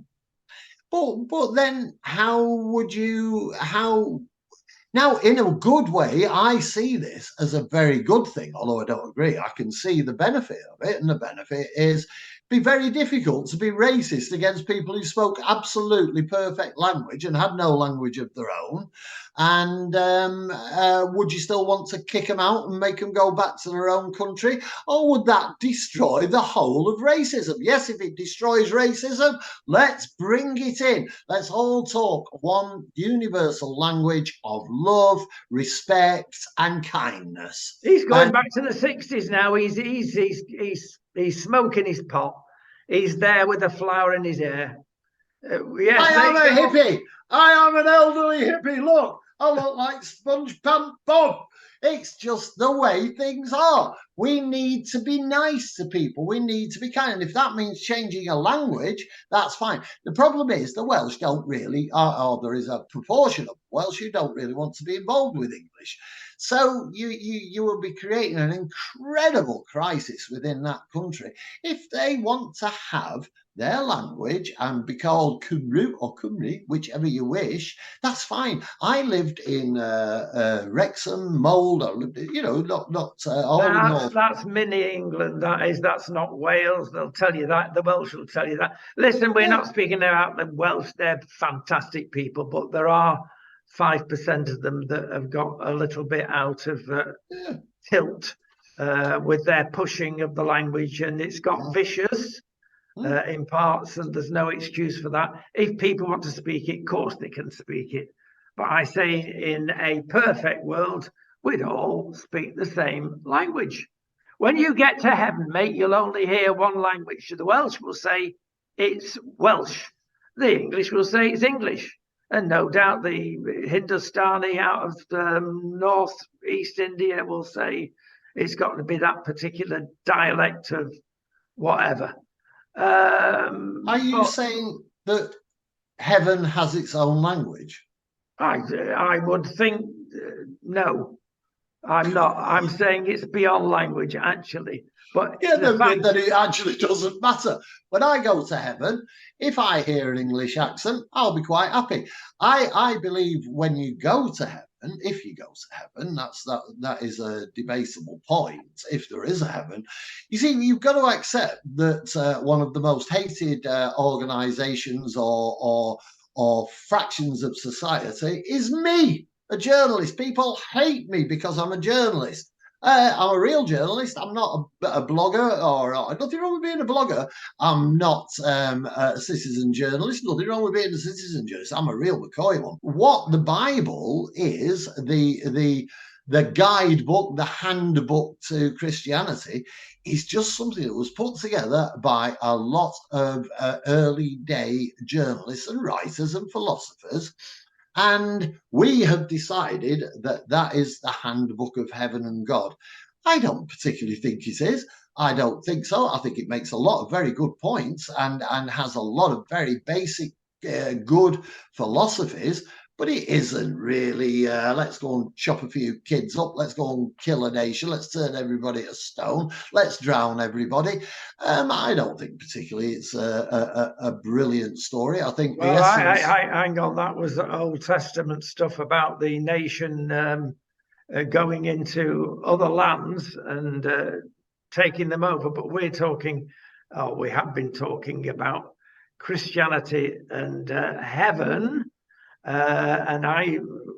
But then how now, in a good way, I see this as a very good thing, although I don't agree. I can see the benefit of it, and the benefit is be very difficult to be racist against people who spoke absolutely perfect language and had no language of their own. And would you still want to kick them out and make them go back to their own country? Or would that destroy the whole of racism? Yes, if it destroys racism, let's bring it in. Let's all talk one universal language of love, respect, and kindness. He's going back to the 60s now. He's smoking his pot. He's there with a flower in his hair. Yes, I am a hippie. I am an elderly hippie. Look, I look like Sponge Pant Bob. It's just the way things are. We need to be nice to people. We need to be kind. And if that means changing a language, that's fine. The problem is the Welsh don't really, or there is a proportion of Welsh who don't really want to be involved with English. So you will be creating an incredible crisis within that country if they want to have their language and be called Cymru or Cymru, whichever you wish. That's fine. I lived in Wrexham, Mold. I lived, That's mini England. That's not Wales. They'll tell you that. The Welsh will tell you that. Listen, we're not speaking about the Welsh. They're fantastic people, but there are 5% of them that have got a little bit out of tilt with their pushing of the language, and it's got vicious in parts, and there's no excuse for that. If people want to speak it, of course they can speak it. But I say in a perfect world, we'd all speak the same language. When you get to heaven, mate, you'll only hear one language. The Welsh will say it's Welsh. The English will say it's English. And no doubt the Hindustani out of northeast India will say it's got to be that particular dialect of whatever. Are you saying that heaven has its own language? I would think no. I'm not. I'm saying it's beyond language, actually. But then it actually doesn't matter. When I go to heaven, if I hear an English accent, I'll be quite happy. I believe when you go to heaven, if you go to heaven, that is a debatable point. If there is a heaven, you see, you've got to accept that one of the most hated organisations or fractions of society is me, a journalist. People hate me because I'm a journalist. I'm a real journalist. I'm not a blogger, or nothing wrong with being a blogger. I'm not a citizen journalist. Nothing wrong with being a citizen journalist. I'm a real McCoy one. What the Bible is, the guidebook, the handbook to Christianity, is just something that was put together by a lot of early day journalists and writers and philosophers. And we have decided that that is the handbook of heaven and God. I don't particularly think it is. I don't think so. I think it makes a lot of very good points and has a lot of very basic good philosophies, but it isn't really, let's go and chop a few kids up, let's go and kill a nation, let's turn everybody to stone, let's drown everybody. I don't think particularly it's a brilliant story. I think the essence... hang on, that was the Old Testament stuff about the nation going into other lands and taking them over, but we're talking we have been talking about Christianity and heaven,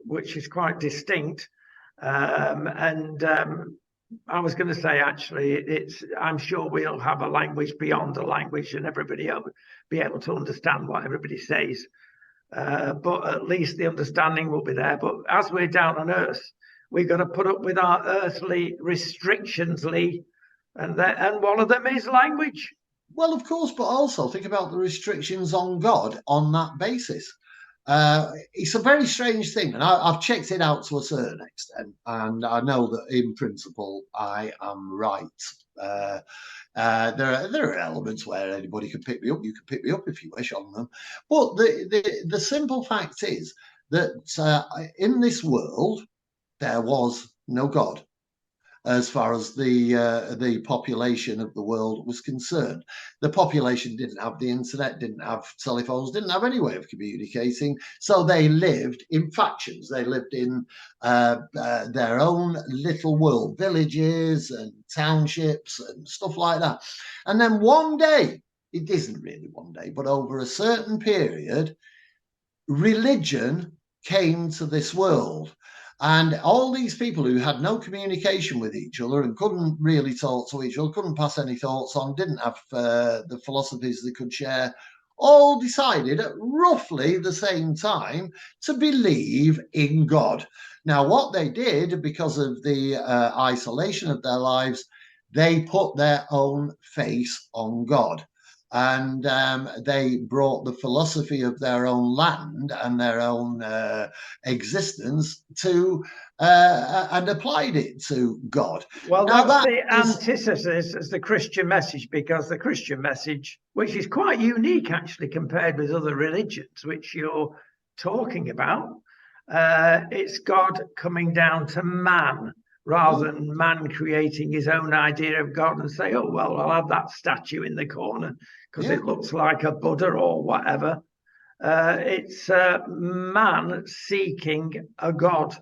which is quite distinct. I was going to say, actually, I'm sure we'll have a language beyond the language, and everybody will be able to understand what everybody says. But at least the understanding will be there. But as we're down on earth, we've got to put up with our earthly restrictions, Leigh, and one of them is language. Well, of course, but also think about the restrictions on God on that basis. It's a very strange thing, and I've checked it out to a certain extent, and I know that in principle I am right. There are elements where anybody can pick me up. You can pick me up if you wish on them, but the simple fact is that in this world there was no God, as far as the population of the world was concerned. The population didn't have the internet, didn't have telephones, didn't have any way of communicating. So they lived in factions. They lived in their own little world, villages and townships and stuff like that. And then one day, it isn't really one day, but over a certain period, religion came to this world. And all these people who had no communication with each other and couldn't really talk to each other, couldn't pass any thoughts on, didn't have the philosophies they could share, all decided at roughly the same time to believe in God. Now, what they did, because of the isolation of their lives, they put their own face on God. And they brought the philosophy of their own land and their own existence to and applied it to God. Well, now, that's the antithesis as the Christian message, because the Christian message, which is quite unique actually compared with other religions, which you're talking about, it's God coming down to man, rather than man creating his own idea of God and say, oh, well, I'll have that statue in the corner because it looks like a Buddha or whatever. It's man seeking a God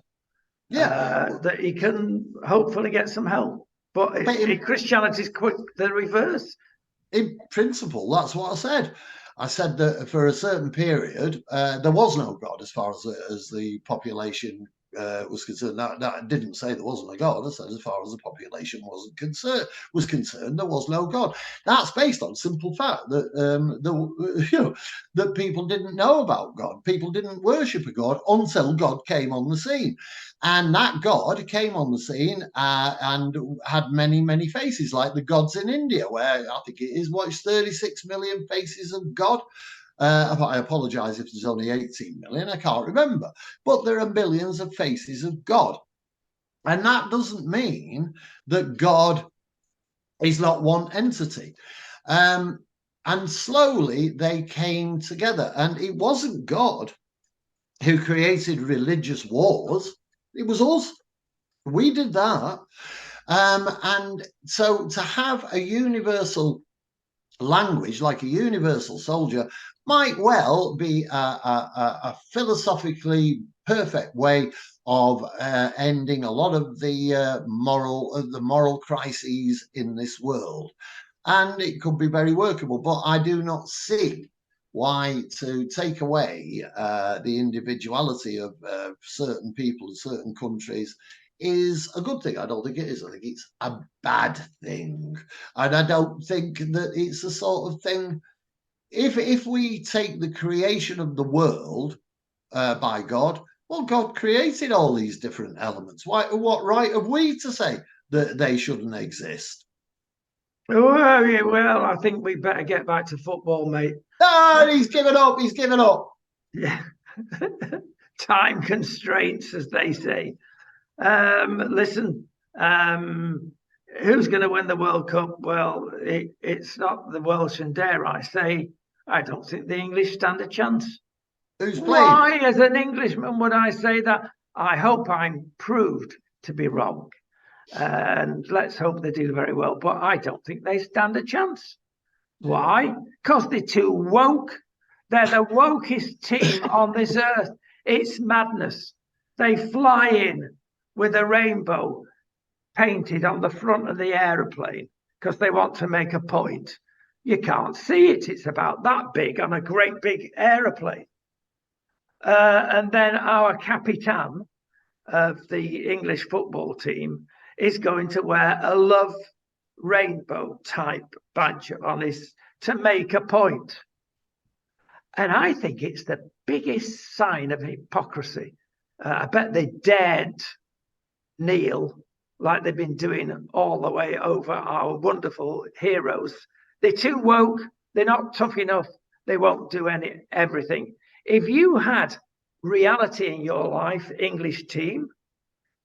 that he can hopefully get some help. But Christianity is quite the reverse. In principle, that's what I said. I said that for a certain period, there was no God as far as the population was concerned. That didn't say there wasn't a God. I said as far as the population was concerned, there was no God. That's based on simple fact that that people didn't know about God. People didn't worship a God until God came on the scene. And that God came on the scene and had many, many faces, like the gods in India, where I think it is, 36 million faces of God. I apologize if there's only 18 million, I can't remember. But there are millions of faces of God. And that doesn't mean that God is not one entity. And slowly they came together. And it wasn't God who created religious wars. It was us. We did that. And so to have a universal language, like a universal soldier, might well be a philosophically perfect way of ending a lot of the moral crises in this world. And it could be very workable, but I do not see why to take away the individuality of certain people in certain countries is a good thing. I don't think it is. I think it's a bad thing. And I don't think that it's the sort of thing, if we take the creation of the world by God, well, God created all these different elements. What right have we to say that they shouldn't exist? Oh, yeah, well, I think we better get back to football, mate. No, he's given up. He's given up. Yeah. Time constraints, as they say. Listen, who's going to win the World Cup? Well, it's not the Welsh, and dare I say, I don't think the English stand a chance. Who's playing? Why, as an Englishman, would I say that? I hope I'm proved to be wrong. And let's hope they do very well. But I don't think they stand a chance. Why? Because they're too woke. They're the wokest team on this earth. It's madness. They fly in with a rainbow painted on the front of the aeroplane because they want to make a point. You can't see it. It's about that big on a great big aeroplane. And then our Capitan of the English football team is going to wear a love rainbow type badge on his to make a point. And I think it's the biggest sign of hypocrisy. I bet they dared kneel like they've been doing all the way over our wonderful heroes. They're too woke. They're not tough enough. They won't do everything. If you had reality in your life, English team,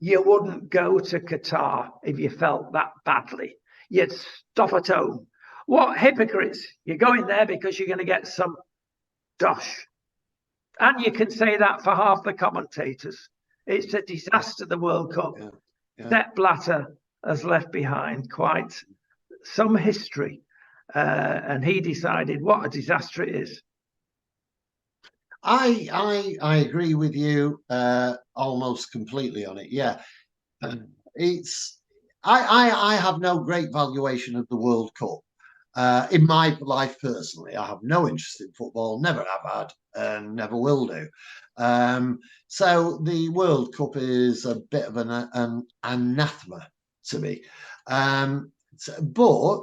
you wouldn't go to Qatar if you felt that badly. You'd stop at home. What hypocrites. You're going there because you're going to get some dosh. And you can say that for half the commentators. It's a disaster, the World Cup. Sepp Blatter has left behind quite some history. And he decided what a disaster it is. I agree with you almost completely on it. Yeah, it's I have no great valuation of the World Cup. In my life personally, I have no interest in football, never have had, and never will do. So the World Cup is a bit of an anathema to me. But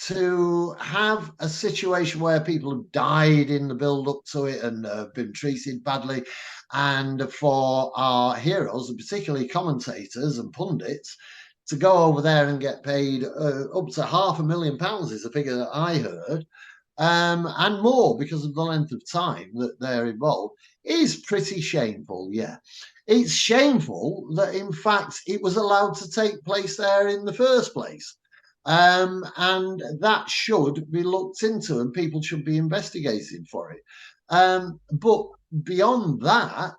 to have a situation where people have died in the build up to it and have been treated badly, and for our heroes, and particularly commentators and pundits, to go over there and get paid up to £500,000 is a figure that I heard, and more because of the length of time that they're involved, is pretty shameful. Yeah, it's shameful that in fact it was allowed to take place there in the first place. And that should be looked into and people should be investigated for it. But beyond that,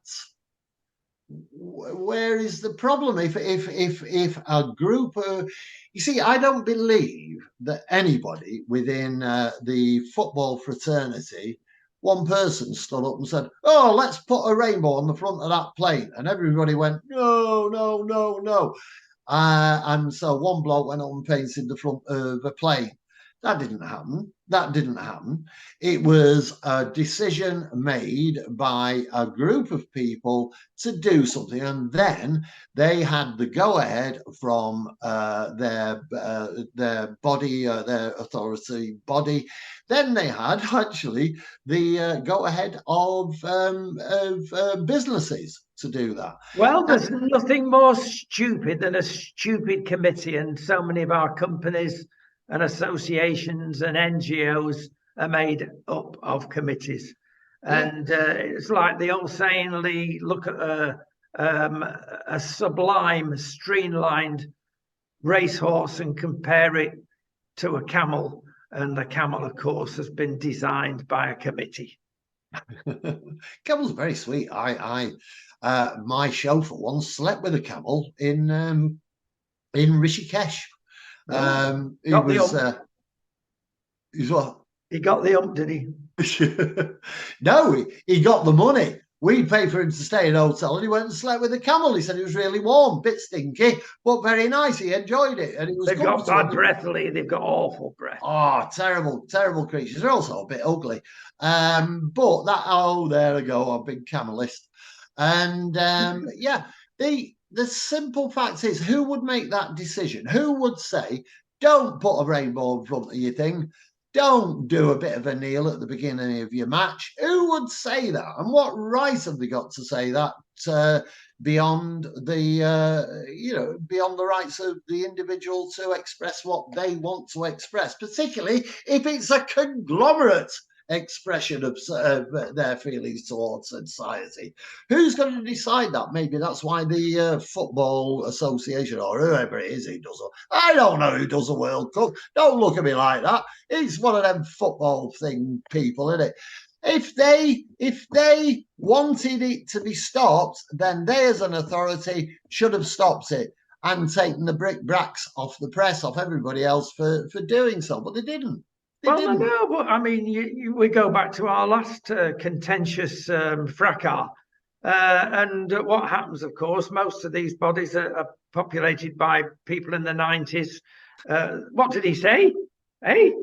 where is the problem? If a group of, you see, I don't believe that anybody within the football fraternity, one person stood up and said, "Oh, let's put a rainbow on the front of that plane," and everybody went, "No, no, no, no." And so one bloke went on and painted the front of a plane. That didn't happen. That didn't happen. It was a decision made by a group of people to do something, and then they had the go-ahead from their body, their authority body. Then they had actually the go-ahead of businesses to do that. Well, there's nothing more stupid than a stupid committee, and so many of our companies and associations and NGOs are made up of committees. And it's like the old saying, Leigh, look at a sublime, streamlined racehorse and compare it to a camel. And the camel, of course, has been designed by a committee. Camel's very sweet. My chauffeur once slept with a camel in Rishikesh. He got the ump, did he? No, he got the money. We paid for him to stay in a hotel, and he went and slept with a camel. He said it was really warm, bit stinky, but very nice. He enjoyed it, and it was. They've got bad breath, Leigh. They've got awful breath. Oh, terrible, terrible creatures. They're also a bit ugly. But that, there I go, a big camelist. And yeah, the simple fact is, who would make that decision? Who would say, don't put a rainbow in front of your thing? Don't do a bit of a kneel at the beginning of your match. Who would say that? And what right have they got to say that beyond the beyond the rights of the individual to express what they want to express, particularly if it's a conglomerate expression of their feelings towards society? Who's going to decide that? Maybe that's why the Football Association or whoever it is who does it. I don't know who does a World Cup. Don't look at me like that. It's one of them football thing people, isn't it? If they wanted it to be stopped, then they as an authority should have stopped it and taken the brickbats off the press, off everybody else for doing so, but they didn't. Well, no, but I mean, we go back to our last contentious fracas. And what happens, of course, most of these bodies are populated by people in the 90s. What did he say? Hey,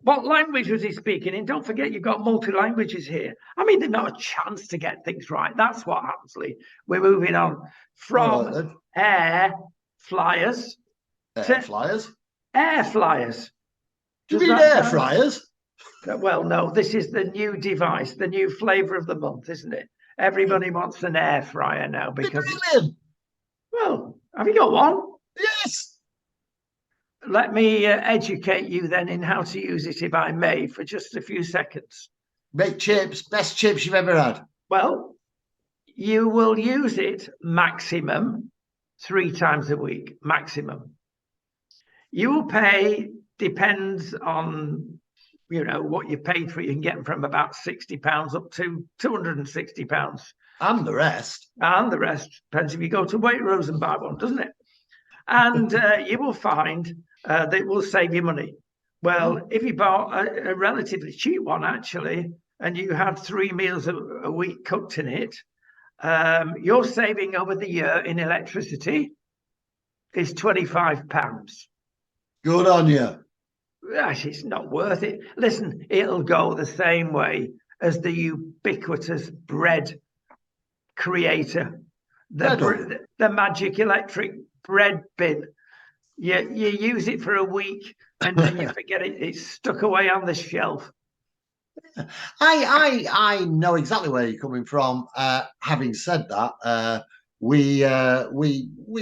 What language was he speaking in? Don't forget, you've got multi-languages here. I mean, they've not a chance to get things right. That's what happens, Leigh. We're moving on from air flyers to flyers. Air flyers. Do you mean air fryers? Well, no, this is the new device, the new flavour of the month, isn't it? Everybody wants an air fryer now because. Brilliant. Well, have you got one? Yes. Let me educate you then in how to use it, if I may, for just a few seconds. Make chips, best chips you've ever had. Well, you will use it maximum 3 times a week, maximum. You will pay, depends on, what you paid for it. You can get them from about £60 up to £260. And the rest. And the rest. Depends if you go to Waitrose and buy one, doesn't it? And you will find that it will save you money. Well, if you bought a relatively cheap one, actually, and you had 3 meals a week cooked in it, your saving over the year in electricity is £25. Good on you. Actually, it's not worth it. Listen, it'll go the same way as the ubiquitous bread creator, the magic electric bread bin. You use it for a week and then you forget it. It's stuck away on the shelf. I know exactly where you're coming from. Having said that, we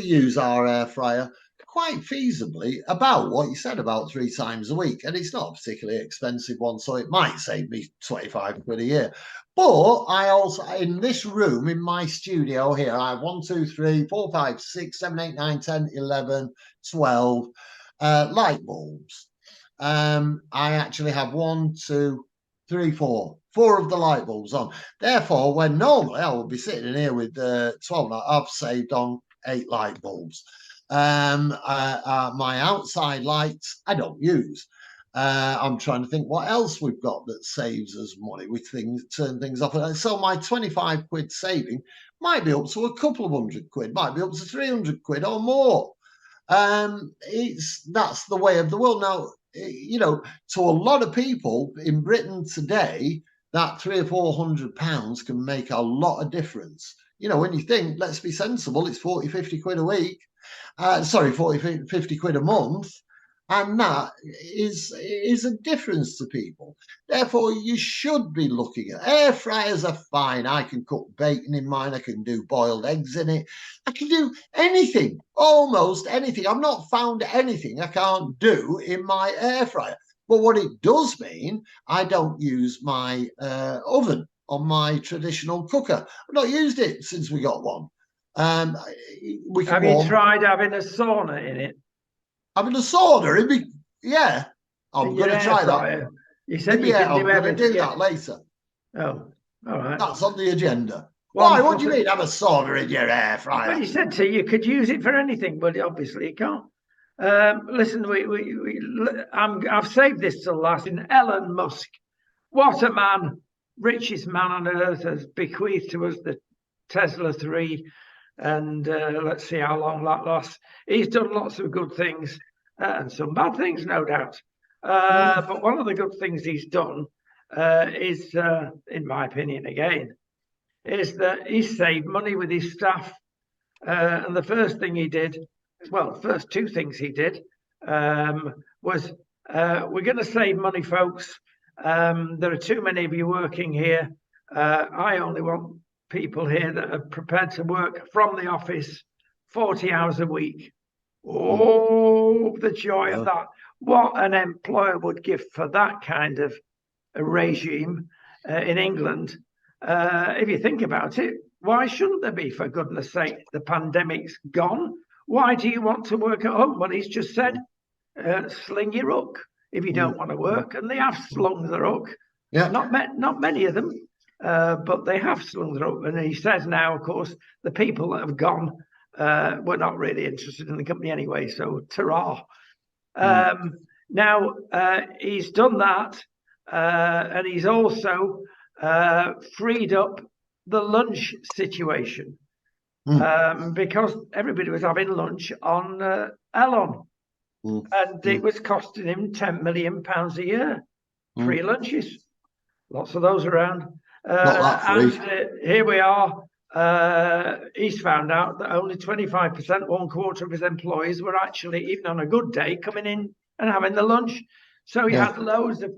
use our air fryer quite feasibly, about what you said, about 3 times a week, and it's not a particularly expensive one, so it might save me 25 quid a year. But I also, in this room, in my studio here, I have 1, 2, 3, 4, 5, 6, 7, 8, 9, 10, 11, 12 light bulbs. I actually have 1, 2, 3, 4 of the light bulbs on. Therefore, when normally I would be sitting in here with 12, I've saved on 8 light bulbs. My outside lights I don't use. I'm trying to think what else we've got that saves us money. We turn things off. So my 25 quid saving might be up to a couple of £100, might be up to 300 quid or more. That's the way of the world now. To a lot of people in Britain today, that £300 or £400 can make a lot of difference. When you think, let's be sensible, it's 40, 50 quid a week. 40, 50 quid a month. And that is a difference to people. Therefore, you should be looking at air fryers are fine. I can cook bacon in mine. I can do boiled eggs in it. I can do anything, almost anything. I've not found anything I can't do in my air fryer. But what it does mean, I don't use my oven on my traditional cooker. I've not used it since we got one. Have you tried having a sauna in it? Having a sauna? Yeah. I'm going to try that. You said you can do everything. I'm going to do that later. Oh, all right. That's on the agenda. Why? What do you mean have a sauna in your air fryer? Well, you said you could use it for anything, but obviously you can't. Listen, I've saved this till last. Elon Musk, what a man, richest man on earth, has bequeathed to us the Tesla 3. And let's see how long that lasts. He's done lots of good things and some bad things, no doubt. But one of the good things he's done is, in my opinion, again, is that he saved money with his staff. And the first thing he did, first 2 things he did was, we're going to save money, folks. There are too many of you working here. I only want people here that are prepared to work from the office 40 hours a week. Oh, the joy of that. What an employer would give for that kind of a regime in England. If you think about it, why shouldn't there be, for goodness sake? The pandemic's gone. Why do you want to work at home? Well, he's just said, sling your hook if you don't want to work. And they have slung their hook. Yeah. Not many of them. But they have slung their hook. And he says now, of course, the people that have gone were not really interested in the company anyway. So, ta-ra. Now, he's done that. And he's also freed up the lunch situation because everybody was having lunch on Elon. And it was costing him £10 million a year. Free lunches. Lots of those around. And here we are. He's found out that only 25%, 1/4 of his employees were actually, even on a good day, coming in and having the lunch. So he had loads of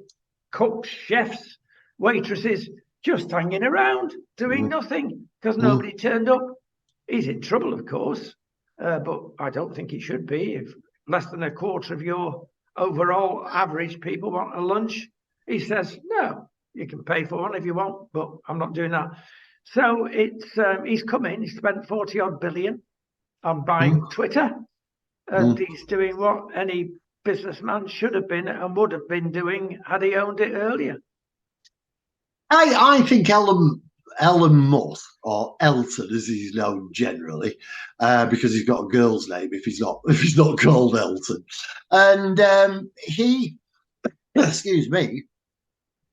cooks, chefs, waitresses just hanging around doing nothing because nobody turned up. He's in trouble, of course, but I don't think he should be. If less than 1/4 of your overall average people want a lunch, he says, no, you can pay for one if you want, but I'm not doing that. So he's come in, he spent 40-odd billion on buying Twitter, and he's doing what any businessman should have been and would have been doing had he owned it earlier. I think Elon Musk, or Elton as he's known generally, because he's got a girl's name if he's not called Elton, and he, excuse me,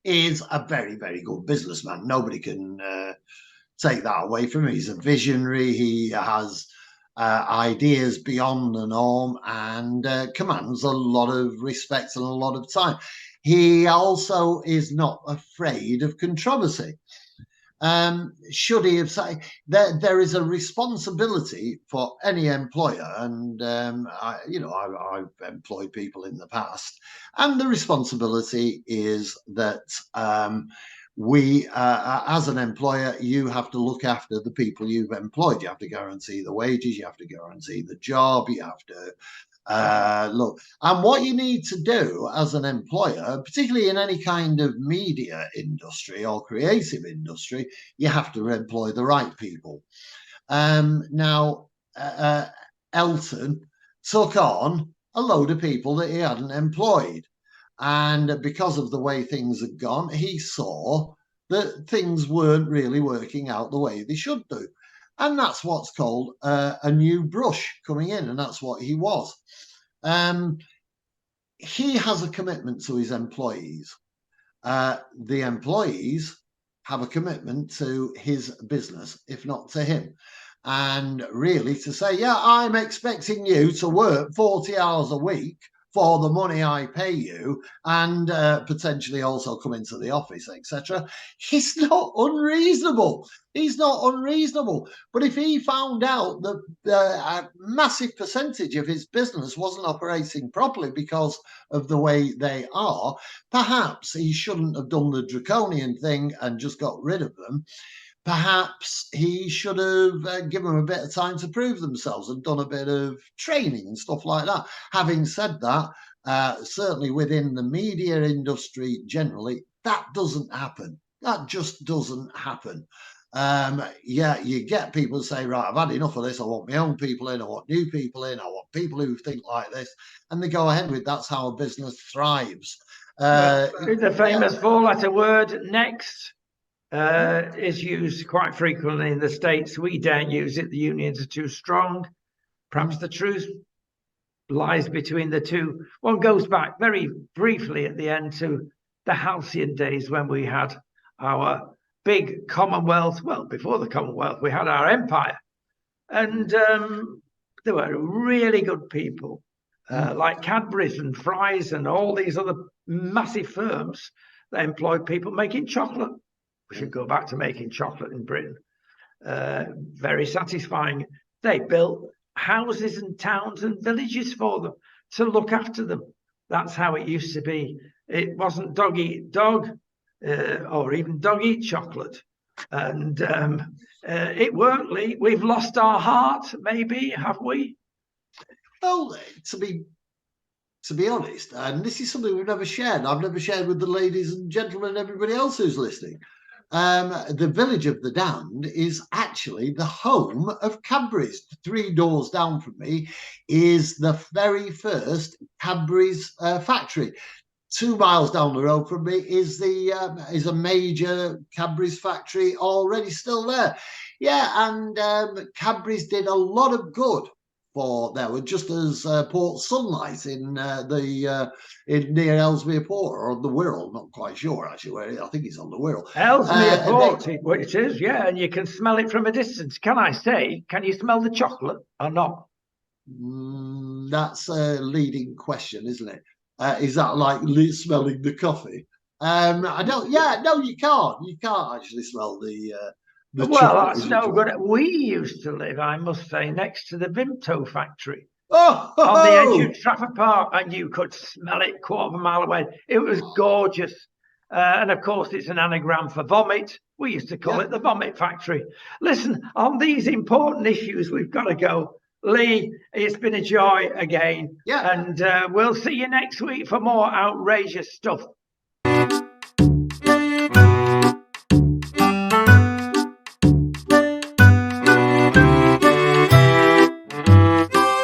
is a very, very good businessman. Nobody can take that away from him. He's a visionary. He has ideas beyond the norm and commands a lot of respect and a lot of time. He also is not afraid of controversy. Should he have said there is a responsibility for any employer, and I've employed people in the past, and the responsibility is that we, as an employer, you have to look after the people you've employed. You have to guarantee the wages, you have to guarantee the job, you have to look. And what you need to do as an employer, particularly in any kind of media industry or creative industry, you have to employ the right people. Now, Elton took on a load of people that he hadn't employed. And because of the way things had gone, he saw that things weren't really working out the way they should do. And that's what's called a new brush coming in. And that's what he was. He has a commitment to his employees. The employees have a commitment to his business, if not to him. And really to say, yeah, I'm expecting you to work 40 hours a week for the money I pay you, and potentially also come into the office, etc. He's not unreasonable. He's not unreasonable. But if he found out that a massive percentage of his business wasn't operating properly because of the way they are, perhaps he shouldn't have done the draconian thing and just got rid of them. Perhaps he should have given them a bit of time to prove themselves and done a bit of training and stuff like that. Having said that, certainly within the media industry generally, that doesn't happen. That just doesn't happen. Yeah, you get people say, right, I've had enough of this. I want my own people in. I want new people in. I want people who think like this. And they go ahead with that's how a business thrives. The famous four-letter word, next. Is used quite frequently in the States. We don't use it. The unions are too strong. Perhaps the truth lies between the two. One goes back very briefly at the end to the halcyon days when we had our big Commonwealth. Well, before the Commonwealth, we had our empire. And there were really good people like Cadbury's and Fry's and all these other massive firms that employed people making chocolate. We should go back to making chocolate in Britain. Very satisfying. They built houses and towns and villages for them to look after them. That's how it used to be. It wasn't dog eat dog or even dog eat chocolate. And it worked, Leigh. We've lost our heart, maybe, have we? Well, to be honest, and this is something we've never shared. I've never shared with the ladies and gentlemen and everybody else who's listening. The village of the Damned is actually the home of Cadbury's. 3 doors down from me is the very first Cadbury's factory. 2 miles down the road from me is a major Cadbury's factory already still there. Yeah, and Cadbury's did a lot of good for there, just as Port Sunlight in near Ellesmere Port or the Wirral, not quite sure actually where I think it's on the Wirral. Ellesmere Port, it is, yeah, and you can smell it from a distance. Can I say, can you smell the chocolate or not? That's a leading question, isn't it? Is that like smelling the coffee? I don't. Yeah, no, you can't. You can't actually smell the Well, chocolate that's as you no drink. good. We used to live, I must say, next to the Vimto factory Oh, ho, on the edge of ho! Trafford Park, and you could smell it quarter of a mile away. It was gorgeous. And of course, it's an anagram for vomit. We used to call it the vomit factory. Listen, on these important issues, we've got to go. Leigh, it's been a joy again. Yeah. And we'll see you next week for more outrageous stuff.